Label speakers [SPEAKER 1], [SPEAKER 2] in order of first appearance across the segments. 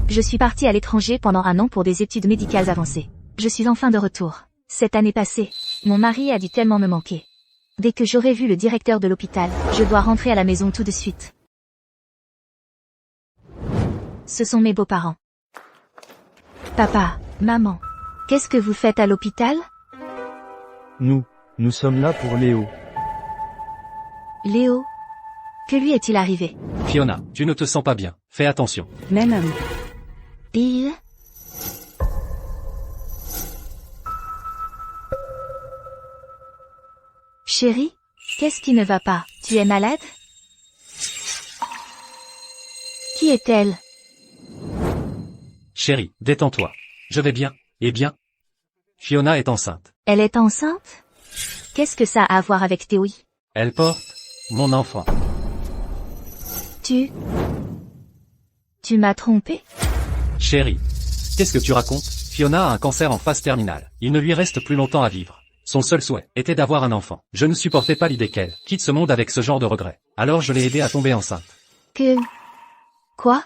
[SPEAKER 1] Je suis partie à l'étranger pendant 1 an pour des études médicales avancées. Je suis enfin de retour. Cette année passée, mon mari a dû tellement me manquer. Dès que j'aurai vu le directeur de l'hôpital, je dois rentrer à la maison tout de suite. Ce sont mes beaux-parents. Papa, maman, qu'est-ce que vous faites à l'hôpital?
[SPEAKER 2] Nous sommes là pour Léo.
[SPEAKER 1] Léo? Que lui est-il arrivé?
[SPEAKER 3] Fiona, tu ne te sens pas bien. Fais attention.
[SPEAKER 4] Même.
[SPEAKER 1] Il... Chérie? Qu'est-ce qui ne va pas? Tu es malade? Qui est-elle?
[SPEAKER 3] Chérie, détends-toi. Je vais bien. Et bien? Fiona est enceinte.
[SPEAKER 1] Elle est enceinte? Qu'est-ce que ça a à voir avec Théo?
[SPEAKER 3] Elle porte mon enfant.
[SPEAKER 1] Tu m'as trompé?
[SPEAKER 3] Chérie, qu'est-ce que tu racontes? Fiona a un cancer en phase terminale. Il ne lui reste plus longtemps à vivre. Son seul souhait était d'avoir un enfant. Je ne supportais pas l'idée qu'elle quitte ce monde avec ce genre de regrets. Alors je l'ai aidée à tomber enceinte.
[SPEAKER 1] Quoi?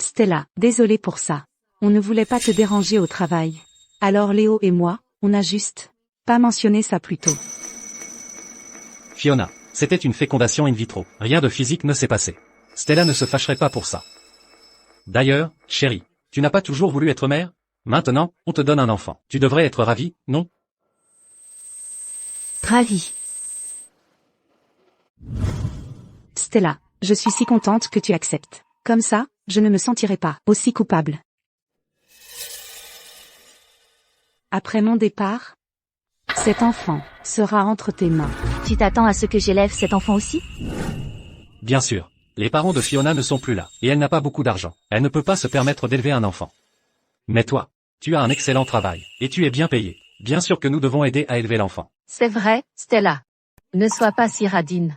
[SPEAKER 4] Stella, désolée pour ça. On ne voulait pas te déranger au travail. Alors Léo et moi, on n'a juste pas mentionné ça plus tôt.
[SPEAKER 3] Fiona, c'était une fécondation in vitro. Rien de physique ne s'est passé. Stella ne se fâcherait pas pour ça. D'ailleurs, chérie, tu n'as pas toujours voulu être mère? Maintenant, on te donne un enfant. Tu devrais être ravie, non?
[SPEAKER 1] Ravie.
[SPEAKER 4] Stella, je suis si contente que tu acceptes. Comme ça, je ne me sentirai pas aussi coupable. Après mon départ, cet enfant sera entre tes mains.
[SPEAKER 1] Tu t'attends à ce que j'élève cet enfant aussi?
[SPEAKER 3] Bien sûr. Les parents de Fiona ne sont plus là, et elle n'a pas beaucoup d'argent. Elle ne peut pas se permettre d'élever un enfant. Mais toi, tu as un excellent travail, et tu es bien payé. Bien sûr que nous devons aider à élever l'enfant.
[SPEAKER 5] C'est vrai, Stella. Ne sois pas si radine.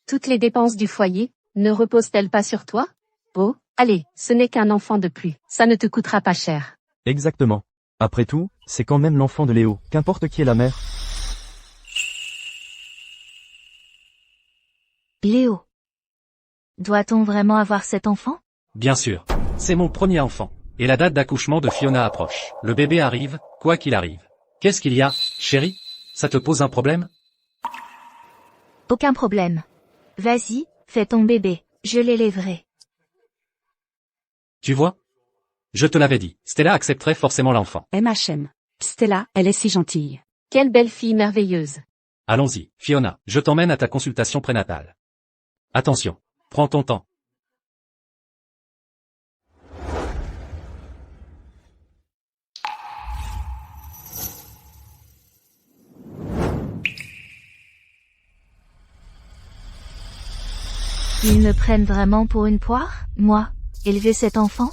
[SPEAKER 5] Toutes les dépenses du foyer, ne reposent-elles pas sur toi? Oh, allez, ce n'est qu'un enfant de plus. Ça ne te coûtera pas cher.
[SPEAKER 2] Exactement. Après tout, c'est quand même l'enfant de Léo, qu'importe qui est la mère.
[SPEAKER 1] Léo. Doit-on vraiment avoir cet enfant?
[SPEAKER 3] Bien sûr. C'est mon premier enfant. Et la date d'accouchement de Fiona approche. Le bébé arrive, quoi qu'il arrive. Qu'est-ce qu'il y a, chérie? Ça te pose un problème?
[SPEAKER 1] Aucun problème. Vas-y, fais ton bébé, je l'élèverai.
[SPEAKER 3] Tu vois? Je te l'avais dit, Stella accepterait forcément l'enfant.
[SPEAKER 4] MHM. Stella, elle est si gentille.
[SPEAKER 5] Quelle belle fille merveilleuse.
[SPEAKER 3] Allons-y, Fiona, je t'emmène à ta consultation prénatale. Attention, prends ton temps.
[SPEAKER 1] Ils me prennent vraiment pour une poire? Moi, élever cet enfant?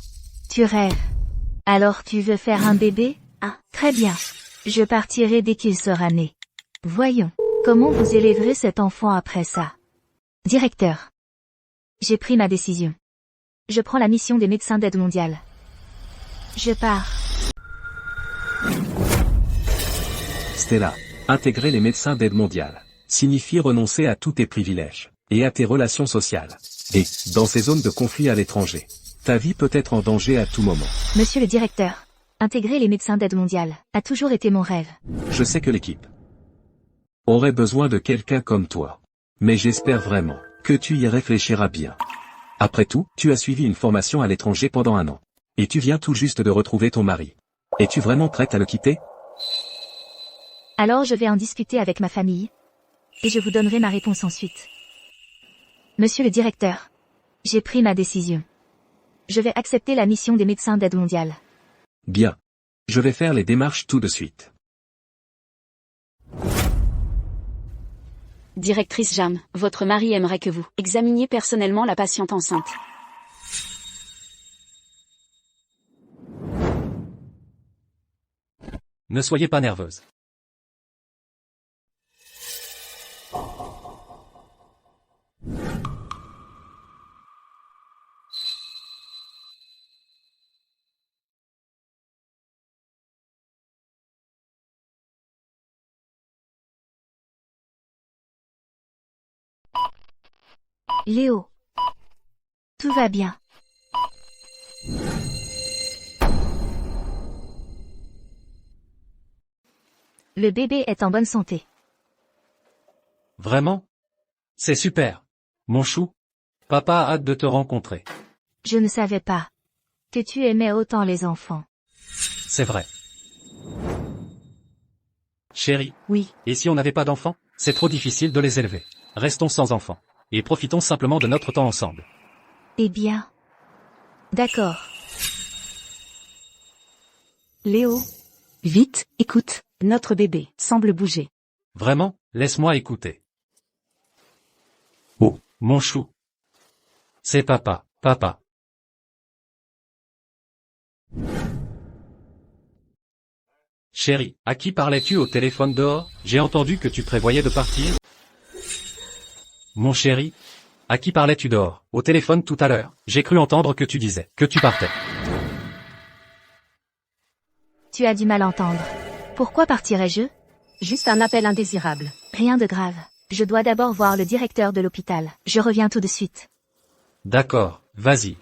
[SPEAKER 1] Tu rêves. Alors tu veux faire un bébé? Ah, très bien. Je partirai dès qu'il sera né. Voyons, comment vous élèverez cet enfant après ça? Directeur. J'ai pris ma décision. Je prends la mission des médecins d'aide mondiale. Je pars.
[SPEAKER 6] Stella, intégrer les médecins d'aide mondiale signifie renoncer à tous tes privilèges et à tes relations sociales. Et, dans ces zones de conflit à l'étranger, ta vie peut être en danger à tout moment.
[SPEAKER 1] Monsieur le directeur, intégrer les médecins d'aide mondiale a toujours été mon rêve.
[SPEAKER 6] Je sais que l'équipe aurait besoin de quelqu'un comme toi. Mais j'espère vraiment que tu y réfléchiras bien. Après tout, tu as suivi une formation à l'étranger pendant 1 an. Et tu viens tout juste de retrouver ton mari. Es-tu vraiment prête à le quitter?
[SPEAKER 1] Alors je vais en discuter avec ma famille. Et je vous donnerai ma réponse ensuite. Monsieur le directeur, j'ai pris ma décision. Je vais accepter la mission des médecins d'aide mondiale.
[SPEAKER 6] Bien. Je vais faire les démarches tout de suite.
[SPEAKER 4] Directrice Jam, votre mari aimerait que vous examiniez personnellement la patiente enceinte.
[SPEAKER 3] Ne soyez pas nerveuse.
[SPEAKER 1] Léo. Tout va bien. Le bébé est en bonne santé.
[SPEAKER 3] Vraiment? C'est super. Mon chou. Papa a hâte de te rencontrer.
[SPEAKER 1] Je ne savais pas que tu aimais autant les enfants.
[SPEAKER 3] C'est vrai. Chérie,
[SPEAKER 4] Oui,
[SPEAKER 3] et si on n'avait pas d'enfants? C'est trop difficile de les élever. Restons sans enfants. Et profitons simplement de notre temps ensemble.
[SPEAKER 1] Eh bien. D'accord.
[SPEAKER 4] Léo. Vite, écoute, notre bébé semble bouger.
[SPEAKER 3] Vraiment, laisse-moi écouter. Oh, mon chou. C'est papa, papa. Chérie, à qui parlais-tu au téléphone dehors? J'ai entendu que tu prévoyais de partir. Mon chéri, à qui parlais-tu dehors, au téléphone tout à l'heure? J'ai cru entendre que tu disais que tu partais.
[SPEAKER 1] Tu as du mal entendre. Pourquoi partirais-je?
[SPEAKER 5] Juste un appel indésirable.
[SPEAKER 1] Rien de grave. Je dois d'abord voir le directeur de l'hôpital. Je reviens tout de suite.
[SPEAKER 3] D'accord, vas-y.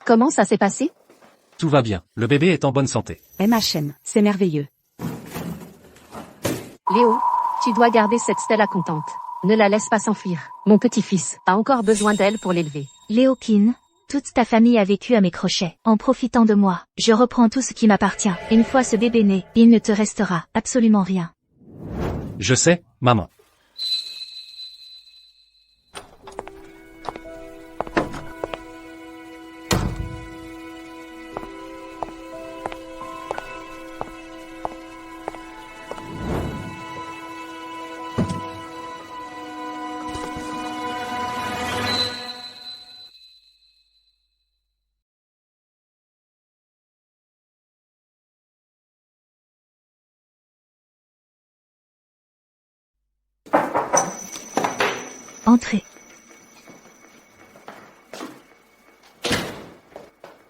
[SPEAKER 5] Comment ça s'est passé?
[SPEAKER 3] Tout va bien, le bébé est en bonne santé.
[SPEAKER 4] MHM, c'est merveilleux.
[SPEAKER 5] Léo, tu dois garder cette Stella contente. Ne la laisse pas s'enfuir. Mon petit-fils a encore besoin d'elle pour l'élever.
[SPEAKER 1] Léokine, toute ta famille a vécu à mes crochets. En profitant de moi, je reprends tout ce qui m'appartient. Une fois ce bébé né, il ne te restera absolument rien.
[SPEAKER 3] Je sais, maman.
[SPEAKER 1] Entrez.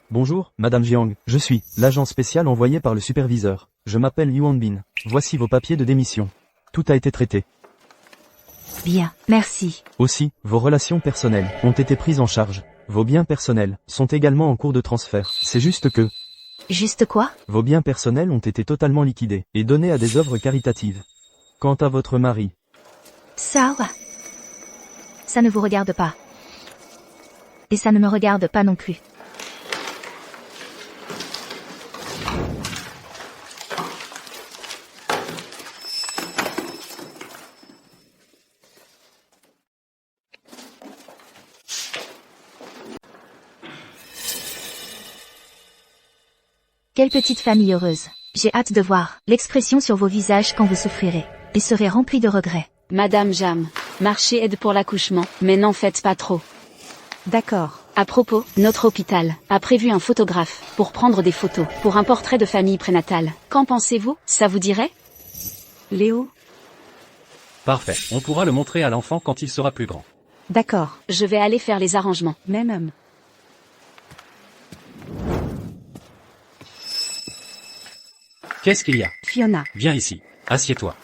[SPEAKER 2] Bonjour, Madame Jiang, je suis l'agent spécial envoyé par le superviseur. Je m'appelle Yuan Bin. Voici vos papiers de démission. Tout a été traité.
[SPEAKER 1] Bien, merci.
[SPEAKER 2] Aussi, vos relations personnelles ont été prises en charge. Vos biens personnels sont également en cours de transfert. C'est juste que
[SPEAKER 1] Juste quoi?
[SPEAKER 2] vos biens personnels ont été totalement liquidés et donnés à des œuvres caritatives. Quant à votre mari,
[SPEAKER 1] Ça ne vous regarde pas. Et ça ne me regarde pas non plus. Quelle petite famille heureuse. J'ai hâte de voir l'expression sur vos visages quand vous souffrirez, et serez remplis de regrets.
[SPEAKER 7] Madame Jam, marchez aide pour l'accouchement, mais n'en faites pas trop.
[SPEAKER 4] D'accord.
[SPEAKER 7] À propos, notre hôpital a prévu un photographe pour prendre des photos pour un portrait de famille prénatale. Qu'en pensez-vous? Ça vous dirait?
[SPEAKER 4] Léo.
[SPEAKER 3] Parfait, on pourra le montrer à l'enfant quand il sera plus grand.
[SPEAKER 4] D'accord.
[SPEAKER 7] Je vais aller faire les arrangements.
[SPEAKER 4] Même.
[SPEAKER 3] Qu'est-ce qu'il y a?
[SPEAKER 4] Fiona.
[SPEAKER 3] Viens ici, assieds-toi.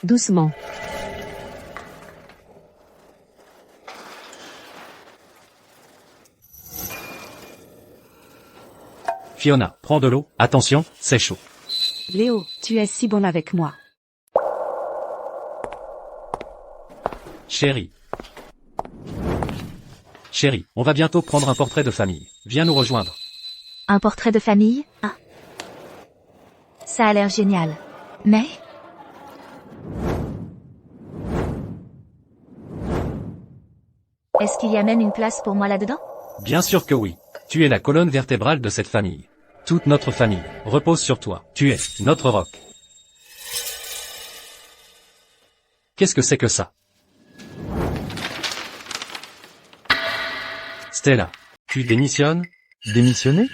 [SPEAKER 5] Doucement.
[SPEAKER 3] Fiona, prends de l'eau, attention, c'est chaud.
[SPEAKER 4] Léo, tu es si bon avec moi.
[SPEAKER 3] Chérie. Chérie, on va bientôt prendre un portrait de famille. Viens nous rejoindre.
[SPEAKER 1] Un portrait de famille? Ah. Ça a l'air génial. Mais... Est-ce qu'il y a même une place pour moi là-dedans?
[SPEAKER 3] Bien sûr que oui. Tu es la colonne vertébrale de cette famille. Toute notre famille repose sur toi. Tu es notre roc. Qu'est-ce que c'est que ça? Stella, tu démissionnes?
[SPEAKER 2] démissionner?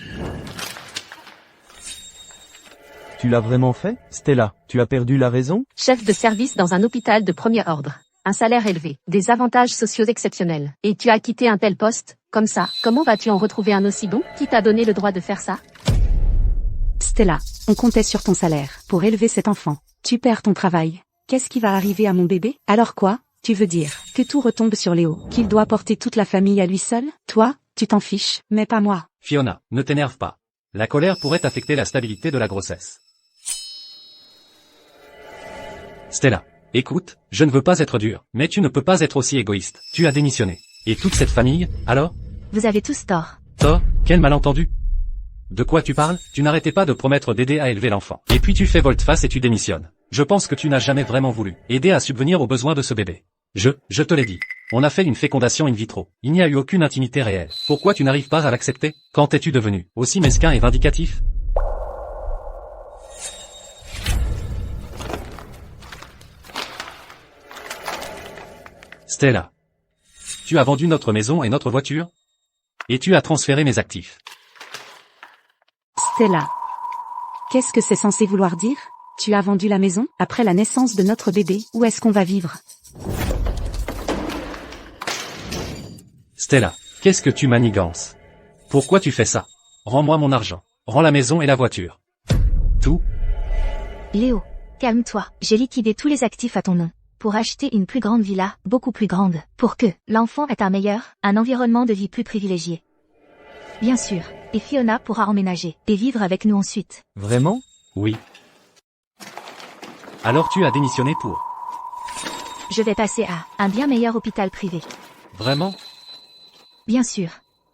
[SPEAKER 2] Tu l'as vraiment fait, Stella? Tu as perdu la raison?
[SPEAKER 5] Chef de service dans un hôpital de premier ordre. Un salaire élevé, des avantages sociaux exceptionnels. Et tu as quitté un tel poste, comme ça. Comment vas-tu en retrouver un aussi bon? Qui t'a donné le droit de faire ça?
[SPEAKER 4] Stella, on comptait sur ton salaire pour élever cet enfant. Tu perds ton travail. Qu'est-ce qui va arriver à mon bébé? Alors quoi? Tu veux dire que tout retombe sur Léo, qu'il doit porter toute la famille à lui seul? Toi, tu t'en fiches, mais pas moi.
[SPEAKER 3] Fiona, ne t'énerve pas. La colère pourrait affecter la stabilité de la grossesse. Stella, écoute, je ne veux pas être dur, mais tu ne peux pas être aussi égoïste. Tu as démissionné. Et toute cette famille, alors?
[SPEAKER 1] Vous avez tous tort.
[SPEAKER 3] Tort? Quel malentendu? De quoi tu parles? Tu n'arrêtais pas de promettre d'aider à élever l'enfant. Et puis tu fais volte-face et tu démissionnes. Je pense que tu n'as jamais vraiment voulu aider à subvenir aux besoins de ce bébé. Je te l'ai dit. On a fait une fécondation in vitro. Il n'y a eu aucune intimité réelle. Pourquoi tu n'arrives pas à l'accepter? Quand es-tu devenu aussi mesquin et vindicatif? Stella. Tu as vendu notre maison et notre voiture? Et tu as transféré mes actifs.
[SPEAKER 4] Stella. Qu'est-ce que c'est censé vouloir dire? Tu as vendu la maison, après la naissance de notre bébé, où est-ce qu'on va vivre?
[SPEAKER 3] Stella, qu'est-ce que tu manigances? Pourquoi tu fais ça? Rends-moi mon argent. Rends la maison et la voiture. Tout?
[SPEAKER 1] Léo, calme-toi. J'ai liquidé tous les actifs à ton nom. Pour acheter une plus grande villa, beaucoup plus grande. Pour que l'enfant ait un environnement de vie plus privilégié. Bien sûr. Et Fiona pourra emménager et vivre avec nous ensuite.
[SPEAKER 2] Vraiment?
[SPEAKER 3] Oui. Alors tu as démissionné pour?
[SPEAKER 1] Je vais passer à un bien meilleur hôpital privé.
[SPEAKER 3] Vraiment?
[SPEAKER 1] Bien sûr.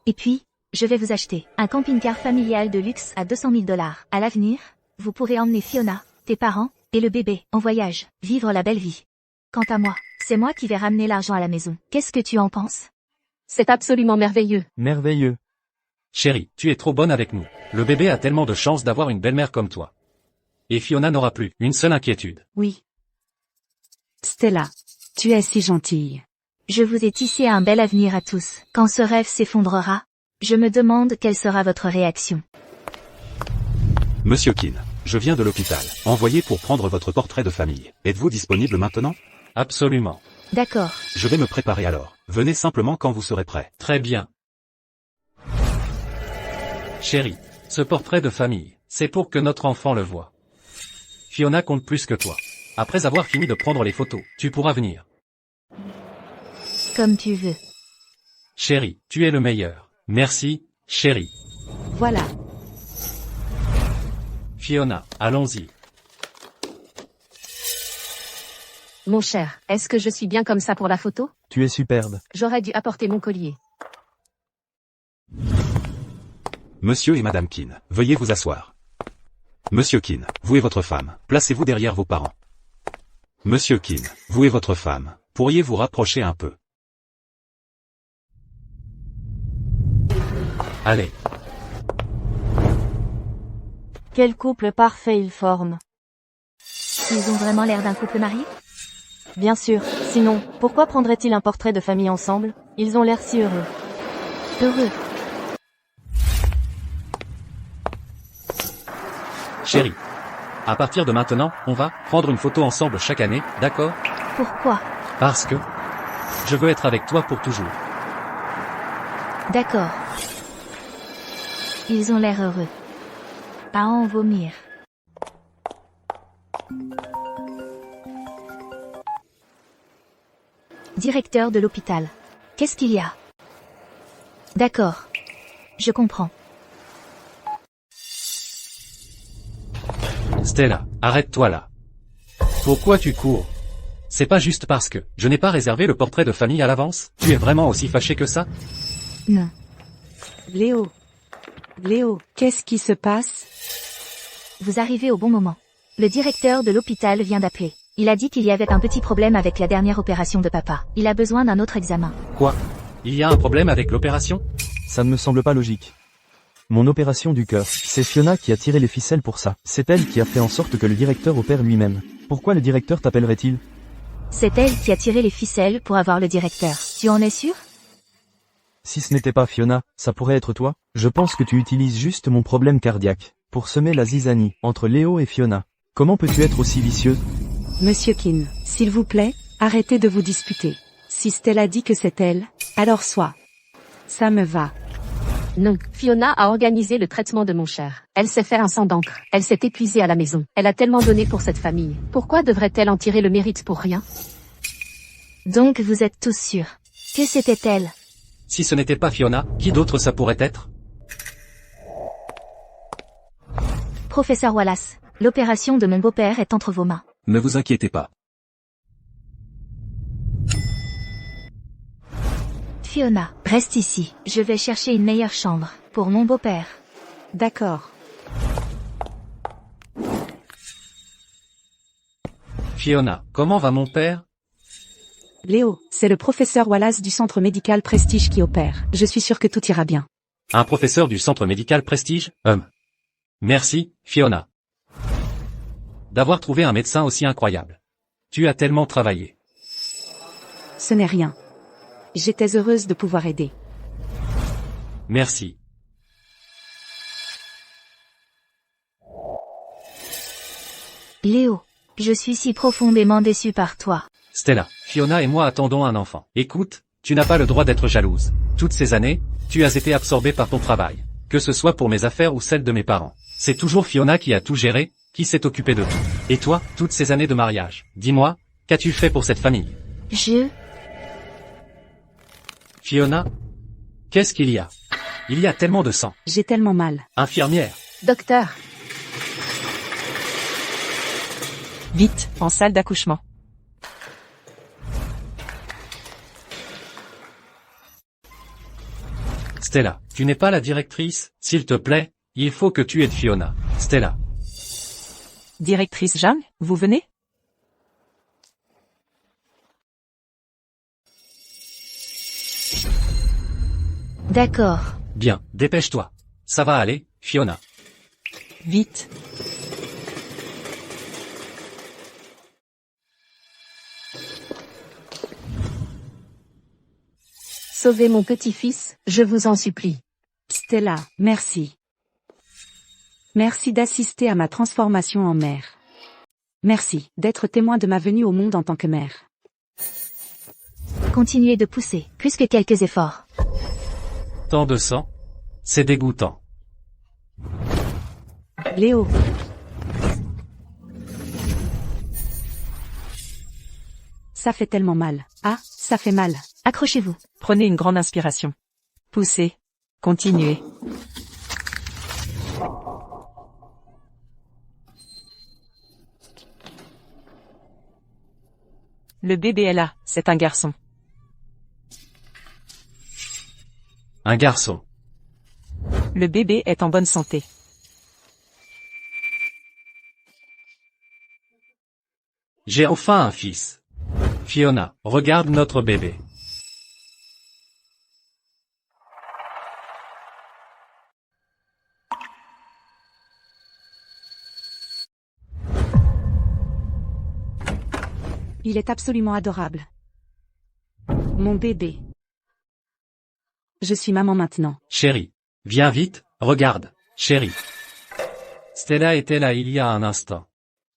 [SPEAKER 1] Et puis, je vais vous acheter un camping-car familial de luxe à 200 000 $. À l'avenir, vous pourrez emmener Fiona, tes parents, et le bébé en voyage, vivre la belle vie. Quant à moi, c'est moi qui vais ramener l'argent à la maison. Qu'est-ce que tu en penses?
[SPEAKER 5] C'est absolument merveilleux.
[SPEAKER 2] Merveilleux.
[SPEAKER 3] Chérie, tu es trop bonne avec nous. Le bébé a tellement de chance d'avoir une belle-mère comme toi. Et Fiona n'aura plus une seule inquiétude.
[SPEAKER 4] Oui. Stella. Tu es si gentille.
[SPEAKER 1] Je vous ai tissé un bel avenir à tous. Quand ce rêve s'effondrera, je me demande quelle sera votre réaction.
[SPEAKER 8] Monsieur Keane, je viens de l'hôpital. Envoyé pour prendre votre portrait de famille. Êtes-vous disponible maintenant?
[SPEAKER 3] Absolument.
[SPEAKER 1] D'accord.
[SPEAKER 8] Je vais me préparer alors. Venez simplement quand vous serez prêt.
[SPEAKER 3] Très bien. Chérie, ce portrait de famille, c'est pour que notre enfant le voie. Fiona compte plus que toi. Après avoir fini de prendre les photos, tu pourras venir.
[SPEAKER 1] Comme tu veux.
[SPEAKER 3] Chérie, tu es le meilleur. Merci, chérie.
[SPEAKER 4] Voilà.
[SPEAKER 3] Fiona, allons-y.
[SPEAKER 5] Mon cher, est-ce que je suis bien comme ça pour la photo?
[SPEAKER 2] Tu es superbe.
[SPEAKER 5] J'aurais dû apporter mon collier.
[SPEAKER 8] Monsieur et Madame Keane, veuillez vous asseoir. Monsieur Keane, vous et votre femme, placez-vous derrière vos parents. Monsieur Keane, vous et votre femme, pourriez vous rapprocher un peu.
[SPEAKER 3] Allez.
[SPEAKER 9] Quel couple parfait ils forment.
[SPEAKER 1] Ils ont vraiment l'air d'un couple marié?
[SPEAKER 9] Bien sûr, sinon, pourquoi prendraient-ils un portrait de famille ensemble? Ils ont l'air si heureux.
[SPEAKER 1] Heureux.
[SPEAKER 3] Chérie. À partir de maintenant, on va prendre une photo ensemble chaque année, d'accord?
[SPEAKER 1] Pourquoi?
[SPEAKER 3] Parce que je veux être avec toi pour toujours.
[SPEAKER 1] D'accord. Ils ont l'air heureux. À en vomir. Directeur de l'hôpital. Qu'est-ce qu'il y a? D'accord. Je comprends.
[SPEAKER 3] Stella, arrête-toi là. Pourquoi tu cours? C'est pas juste parce que je n'ai pas réservé le portrait de famille à l'avance? Tu es vraiment aussi fâché que ça?
[SPEAKER 1] Non.
[SPEAKER 4] Léo. Léo, qu'est-ce qui se passe?
[SPEAKER 1] Vous arrivez au bon moment. Le directeur de l'hôpital vient d'appeler. Il a dit qu'il y avait un petit problème avec la dernière opération de papa. Il a besoin d'un autre examen.
[SPEAKER 3] Quoi? Il y a un problème avec l'opération?
[SPEAKER 2] Ça ne me semble pas logique. Mon opération du cœur, c'est Fiona qui a tiré les ficelles pour ça. C'est elle qui a fait en sorte que le directeur opère lui-même. Pourquoi le directeur t'appellerait-il?
[SPEAKER 1] C'est elle qui a tiré les ficelles pour avoir le directeur. Tu en es sûr?
[SPEAKER 2] Si ce n'était pas Fiona, ça pourrait être toi? Je pense que tu utilises juste mon problème cardiaque pour semer la zizanie entre Léo et Fiona. Comment peux-tu être aussi vicieuse?
[SPEAKER 4] Monsieur Keane, s'il vous plaît, arrêtez de vous disputer. Si Stella dit que c'est elle, alors soit. Ça me va.
[SPEAKER 5] Non, Fiona a organisé le traitement de mon cher. Elle s'est fait un sang d'encre. Elle s'est épuisée à la maison. Elle a tellement donné pour cette famille. Pourquoi devrait-elle en tirer le mérite pour rien?
[SPEAKER 1] Donc vous êtes tous sûrs que c'était elle.
[SPEAKER 3] Si ce n'était pas Fiona, qui d'autre ça pourrait être?
[SPEAKER 1] Professeur Wallace, l'opération de mon beau-père est entre vos mains.
[SPEAKER 6] Ne vous inquiétez pas.
[SPEAKER 1] Fiona, reste ici. Je vais chercher une meilleure chambre pour mon beau-père.
[SPEAKER 4] D'accord.
[SPEAKER 3] Fiona, comment va mon père?
[SPEAKER 4] Léo, c'est le professeur Wallace du centre médical Prestige qui opère. Je suis sûr que tout ira bien.
[SPEAKER 3] Un professeur du centre médical Prestige? Merci, Fiona. D'avoir trouvé un médecin aussi incroyable. Tu as tellement travaillé.
[SPEAKER 4] Ce n'est rien. J'étais heureuse de pouvoir aider.
[SPEAKER 3] Merci.
[SPEAKER 1] Léo, je suis si profondément déçue par toi.
[SPEAKER 3] Stella, Fiona et moi attendons un enfant. Écoute, tu n'as pas le droit d'être jalouse. Toutes ces années, tu as été absorbée par ton travail. Que ce soit pour mes affaires ou celles de mes parents. C'est toujours Fiona qui a tout géré, qui s'est occupée de tout. Et toi, toutes ces années de mariage, dis-moi, qu'as-tu fait pour cette famille? Fiona? Qu'est-ce qu'il y a? Il y a tellement de sang.
[SPEAKER 4] J'ai tellement mal.
[SPEAKER 3] Infirmière.
[SPEAKER 5] Docteur,
[SPEAKER 10] Vite, en salle d'accouchement.
[SPEAKER 3] Stella, tu n'es pas la directrice, s'il te plaît, il faut que tu aides Fiona. Stella.
[SPEAKER 10] Directrice Zhang, vous venez?
[SPEAKER 1] D'accord.
[SPEAKER 3] Bien, dépêche-toi. Ça va aller, Fiona.
[SPEAKER 10] Vite.
[SPEAKER 5] sauvez mon petit-fils, je vous en supplie.
[SPEAKER 4] Stella, merci. Merci d'assister à ma transformation en mère. Merci d'être témoin de ma venue au monde en tant que mère.
[SPEAKER 1] Continuez de pousser, plus que quelques efforts.
[SPEAKER 3] Tant de sang. C'est dégoûtant.
[SPEAKER 4] Léo. Ça fait tellement mal. Ah, ça fait mal.
[SPEAKER 1] Accrochez-vous.
[SPEAKER 10] Prenez une grande inspiration. Poussez. Continuez. Le bébé est là, c'est un garçon.
[SPEAKER 3] Un garçon.
[SPEAKER 10] Le bébé est en bonne santé.
[SPEAKER 3] J'ai enfin un fils. Fiona, regarde notre bébé.
[SPEAKER 4] Il est absolument adorable. Mon bébé. Je suis maman maintenant.
[SPEAKER 3] Chérie. Viens vite, regarde, chérie. Stella était là il y a un instant.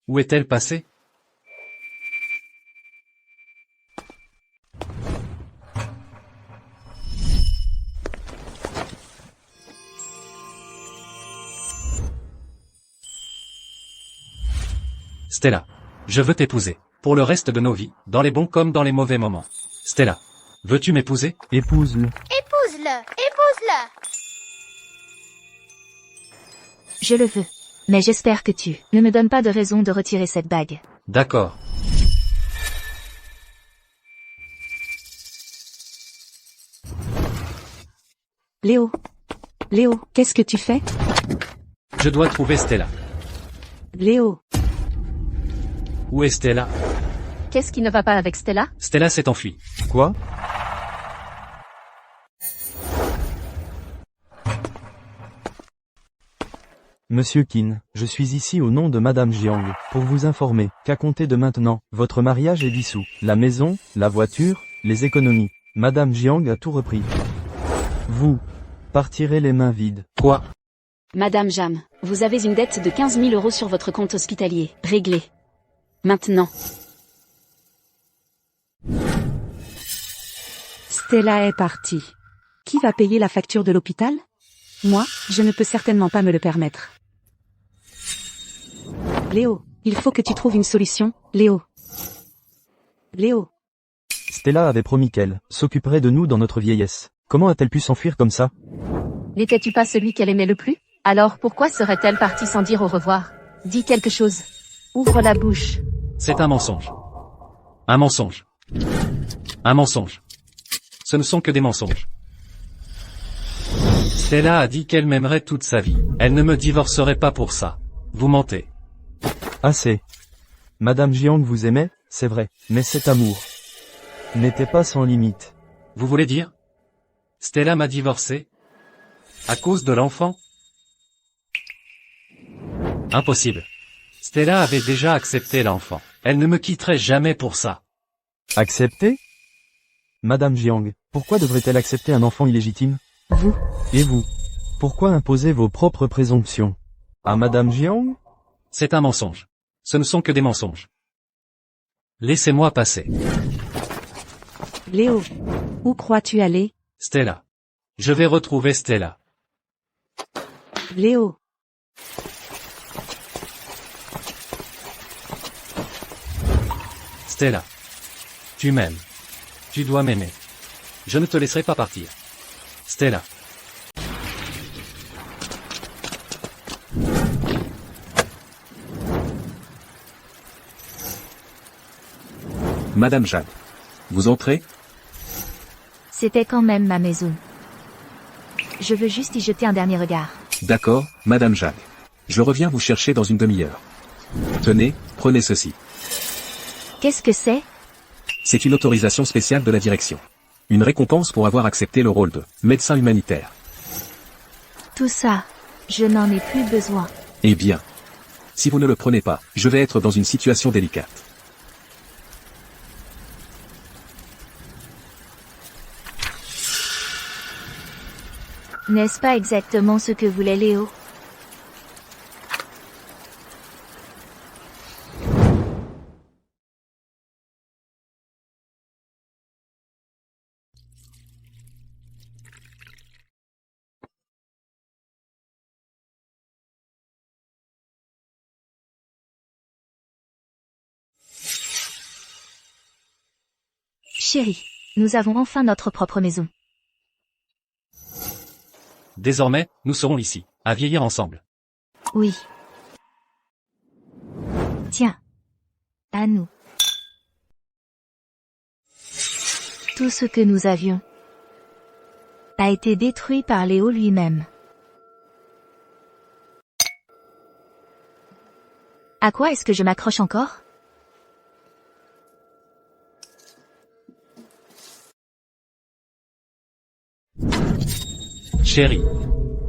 [SPEAKER 3] Où est-elle passée? Stella. Je veux t'épouser. Pour le reste de nos vies, dans les bons comme dans les mauvais moments. Stella. Veux-tu m'épouser?
[SPEAKER 2] Épouse-le.
[SPEAKER 11] Épouse-le, épouse-le.
[SPEAKER 1] Je le veux. Mais j'espère que tu ne me donnes pas de raison de retirer cette bague.
[SPEAKER 3] D'accord.
[SPEAKER 4] Léo. Léo, qu'est-ce que tu fais?
[SPEAKER 3] Je dois trouver Stella.
[SPEAKER 4] Léo.
[SPEAKER 3] Où est Stella?
[SPEAKER 5] Qu'est-ce qui ne va pas avec Stella?
[SPEAKER 3] Stella s'est enfuie.
[SPEAKER 2] Quoi? Monsieur Qin, je suis ici au nom de Madame Jiang, pour vous informer qu'à compter de maintenant, votre mariage est dissous. La maison, la voiture, les économies. Madame Jiang a tout repris. Vous partirez les mains vides.
[SPEAKER 3] Quoi?
[SPEAKER 7] Madame Jam, vous avez une dette de 15 000 € sur votre compte hospitalier. Réglée. Maintenant.
[SPEAKER 4] Stella est partie. Qui va payer la facture de l'hôpital? Moi, je ne peux certainement pas me le permettre. Léo, il faut que tu trouves une solution, Léo. Léo.
[SPEAKER 2] Stella avait promis qu'elle s'occuperait de nous dans notre vieillesse. Comment a-t-elle pu s'enfuir comme ça?
[SPEAKER 5] N'étais-tu pas celui qu'elle aimait le plus? Alors pourquoi serait-elle partie sans dire au revoir? Dis quelque chose. Ouvre la bouche.
[SPEAKER 3] C'est un mensonge. Un mensonge. Un mensonge. Ce ne sont que des mensonges. Stella a dit qu'elle m'aimerait toute sa vie. Elle ne me divorcerait pas pour ça. Vous mentez.
[SPEAKER 2] Assez. Madame Jiang vous aimait, c'est vrai, mais cet amour n'était pas sans limite.
[SPEAKER 3] Vous voulez dire? Stella m'a divorcé? À cause de l'enfant? Impossible. Stella avait déjà accepté l'enfant. Elle ne me quitterait jamais pour ça.
[SPEAKER 2] Accepter? Madame Jiang, pourquoi devrait-elle accepter un enfant illégitime?
[SPEAKER 4] Vous.
[SPEAKER 2] Et vous? Pourquoi imposer vos propres présomptions à Madame Jiang?
[SPEAKER 3] C'est un mensonge. Ce ne sont que des mensonges. Laissez-moi passer.
[SPEAKER 4] Léo. Où crois-tu aller?
[SPEAKER 3] Stella. Je vais retrouver Stella.
[SPEAKER 4] Léo.
[SPEAKER 3] Stella. Tu m'aimes. Tu dois m'aimer. Je ne te laisserai pas partir. Stella.
[SPEAKER 6] Madame Jade. Vous entrez?
[SPEAKER 1] C'était quand même ma maison. Je veux juste y jeter un dernier regard.
[SPEAKER 6] D'accord, Madame Jade. Je reviens vous chercher dans une demi-heure. Tenez, prenez ceci.
[SPEAKER 1] Qu'est-ce que c'est?
[SPEAKER 6] C'est une autorisation spéciale de la direction. Une récompense pour avoir accepté le rôle de médecin humanitaire.
[SPEAKER 1] Tout ça, je n'en ai plus besoin.
[SPEAKER 6] Eh bien. Si vous ne le prenez pas, je vais être dans une situation délicate.
[SPEAKER 1] N'est-ce pas exactement ce que voulait Léo? Chérie, nous avons enfin notre propre maison.
[SPEAKER 3] Désormais, nous serons ici, à vieillir ensemble.
[SPEAKER 1] Oui. Tiens. À nous. Tout ce que nous avions a été détruit par Léo lui-même. À quoi est-ce que je m'accroche encore?
[SPEAKER 3] Chérie.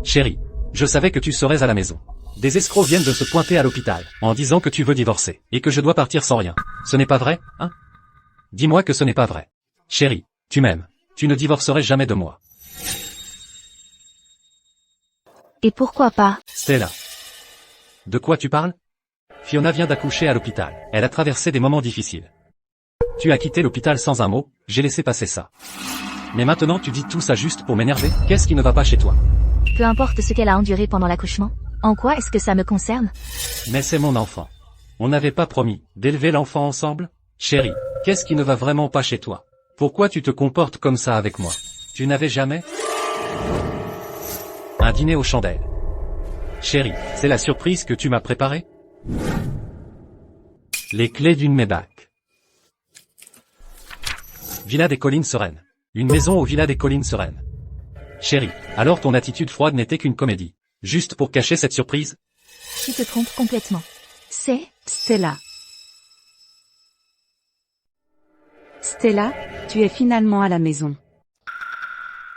[SPEAKER 3] Chérie. Je savais que tu serais à la maison. Des escrocs viennent de se pointer à l'hôpital, en disant que tu veux divorcer, et que je dois partir sans rien. Ce n'est pas vrai, hein? Dis-moi que ce n'est pas vrai. Chérie, tu m'aimes. Tu ne divorcerais jamais de moi.
[SPEAKER 1] Et pourquoi pas?
[SPEAKER 3] Stella. De quoi tu parles? Fiona vient d'accoucher à l'hôpital. Elle a traversé des moments difficiles. Tu as quitté l'hôpital sans un mot, j'ai laissé passer ça. Mais maintenant tu dis tout ça juste pour m'énerver? Qu'est-ce qui ne va pas chez toi?
[SPEAKER 1] Peu importe ce qu'elle a enduré pendant l'accouchement. En quoi est-ce que ça me concerne?
[SPEAKER 3] Mais c'est mon enfant. On n'avait pas promis d'élever l'enfant ensemble? Chérie, qu'est-ce qui ne va vraiment pas chez toi? Pourquoi tu te comportes comme ça avec moi? Tu n'avais jamais un dîner aux chandelles? Chérie, c'est la surprise que tu m'as préparée? Les clés d'une Maybach. Villa des Collines Sereines. Une maison au Villa des Collines Sereines. Chérie, alors ton attitude froide n'était qu'une comédie. Juste pour cacher cette surprise?
[SPEAKER 1] Tu te trompes complètement. C'est
[SPEAKER 4] Stella. Stella, tu es finalement à la maison.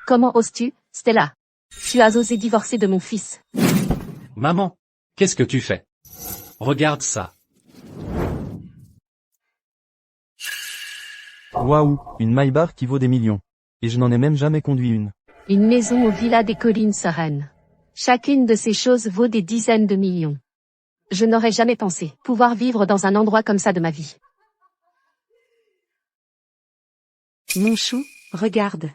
[SPEAKER 5] Comment oses-tu, Stella? Tu as osé divorcer de mon fils.
[SPEAKER 3] Maman, qu'est-ce que tu fais? Regarde ça.
[SPEAKER 2] Waouh, une Maybach qui vaut des millions. Et je n'en ai même jamais conduit une.
[SPEAKER 5] Une maison au Villa des Collines Sereines. Chacune de ces choses vaut des dizaines de millions. Je n'aurais jamais pensé pouvoir vivre dans un endroit comme ça de ma vie.
[SPEAKER 4] Mon chou, regarde.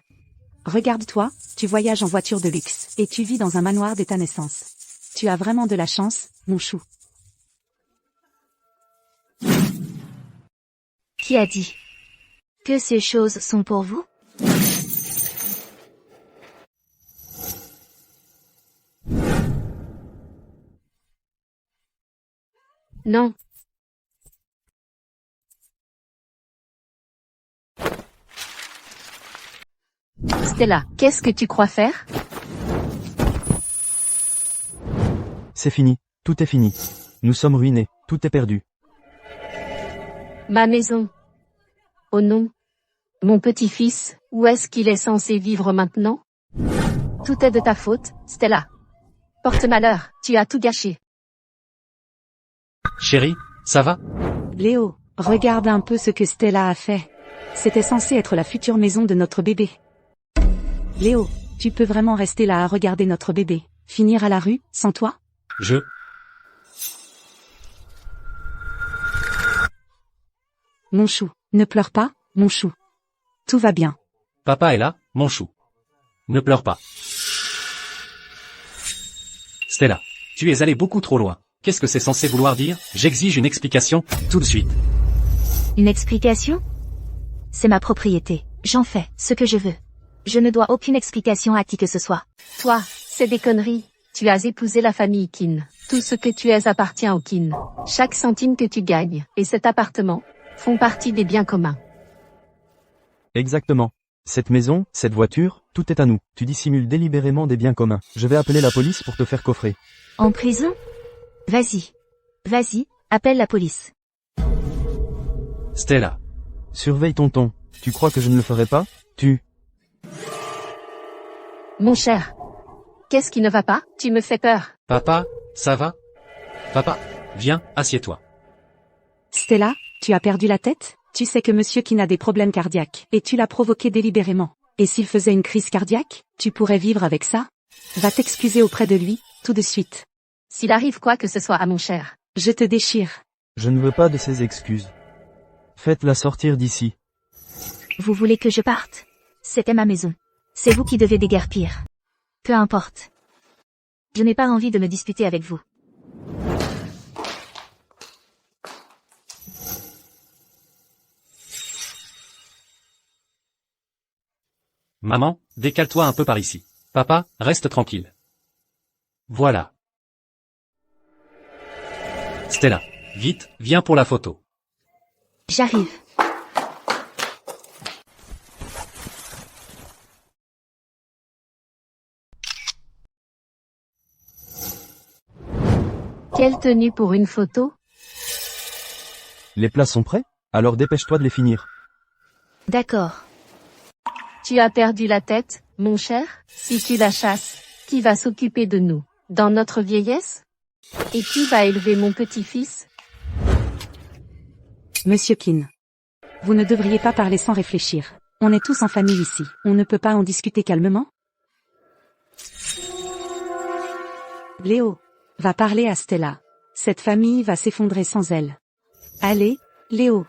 [SPEAKER 4] Regarde-toi, tu voyages en voiture de luxe, et tu vis dans un manoir dès ta naissance. Tu as vraiment de la chance, mon chou.
[SPEAKER 1] Qui a dit que ces choses sont pour vous?
[SPEAKER 5] Non. Stella, qu'est-ce que tu crois faire?
[SPEAKER 2] C'est fini, tout est fini. Nous sommes ruinés, tout est perdu.
[SPEAKER 5] Ma maison. Oh non. Mon petit-fils, où est-ce qu'il est censé vivre maintenant? Tout est de ta faute, Stella. Porte malheur, tu as tout gâché.
[SPEAKER 3] Chérie, ça va?
[SPEAKER 4] Léo, regarde un peu ce que Stella a fait. C'était censé être la future maison de notre bébé. Léo, tu peux vraiment rester là à regarder notre bébé, finir à la rue, sans toi? Mon chou, ne pleure pas, mon chou. Tout va bien.
[SPEAKER 3] Papa est là, mon chou. Ne pleure pas. Stella, tu es allé beaucoup trop loin. Qu'est-ce que c'est censé vouloir dire? J'exige une explication, tout de suite.
[SPEAKER 1] Une explication? C'est ma propriété. J'en fais ce que je veux. Je ne dois aucune explication à qui que ce soit.
[SPEAKER 5] Toi, c'est des conneries. Tu as épousé la famille Kin. Tout ce que tu es appartient au Kin. Chaque centime que tu gagnes, et cet appartement, font partie des biens communs.
[SPEAKER 2] Exactement. Cette maison, cette voiture, tout est à nous. Tu dissimules délibérément des biens communs. Je vais appeler la police pour te faire coffrer.
[SPEAKER 1] En prison? Vas-y. Vas-y, appelle la police.
[SPEAKER 3] Stella.
[SPEAKER 2] Surveille ton ton. Tu crois que je ne le ferai pas?
[SPEAKER 5] Mon cher. Qu'est-ce qui ne va pas? Tu me fais peur.
[SPEAKER 3] Papa, ça va? Papa, viens, assieds-toi.
[SPEAKER 4] Stella, tu as perdu la tête? Tu sais que monsieur Kin a des problèmes cardiaques, et tu l'as provoqué délibérément. Et s'il faisait une crise cardiaque, tu pourrais vivre avec ça? Va t'excuser auprès de lui, tout de suite.
[SPEAKER 5] S'il arrive quoi que ce soit à mon cher.
[SPEAKER 4] Je te déchire.
[SPEAKER 2] Je ne veux pas de ces excuses. Faites-la sortir d'ici.
[SPEAKER 1] Vous voulez que je parte? C'était ma maison. C'est vous qui devez déguerpir. Peu importe. Je n'ai pas envie de me disputer avec vous.
[SPEAKER 3] Maman, décale-toi un peu par ici. Papa, reste tranquille. Voilà. Stella, vite, viens pour la photo.
[SPEAKER 1] J'arrive.
[SPEAKER 5] Quelle tenue pour une photo?
[SPEAKER 2] Les plats sont prêts? Alors dépêche-toi de les finir.
[SPEAKER 1] D'accord.
[SPEAKER 5] Tu as perdu la tête, mon cher? Si tu la chasses, qui va s'occuper de nous, dans notre vieillesse? Et qui va élever mon petit-fils?
[SPEAKER 4] Monsieur Kin. Vous ne devriez pas parler sans réfléchir. On est tous en famille ici. On ne peut pas en discuter calmement? Léo, va parler à Stella. Cette famille va s'effondrer sans elle. Allez, Léo.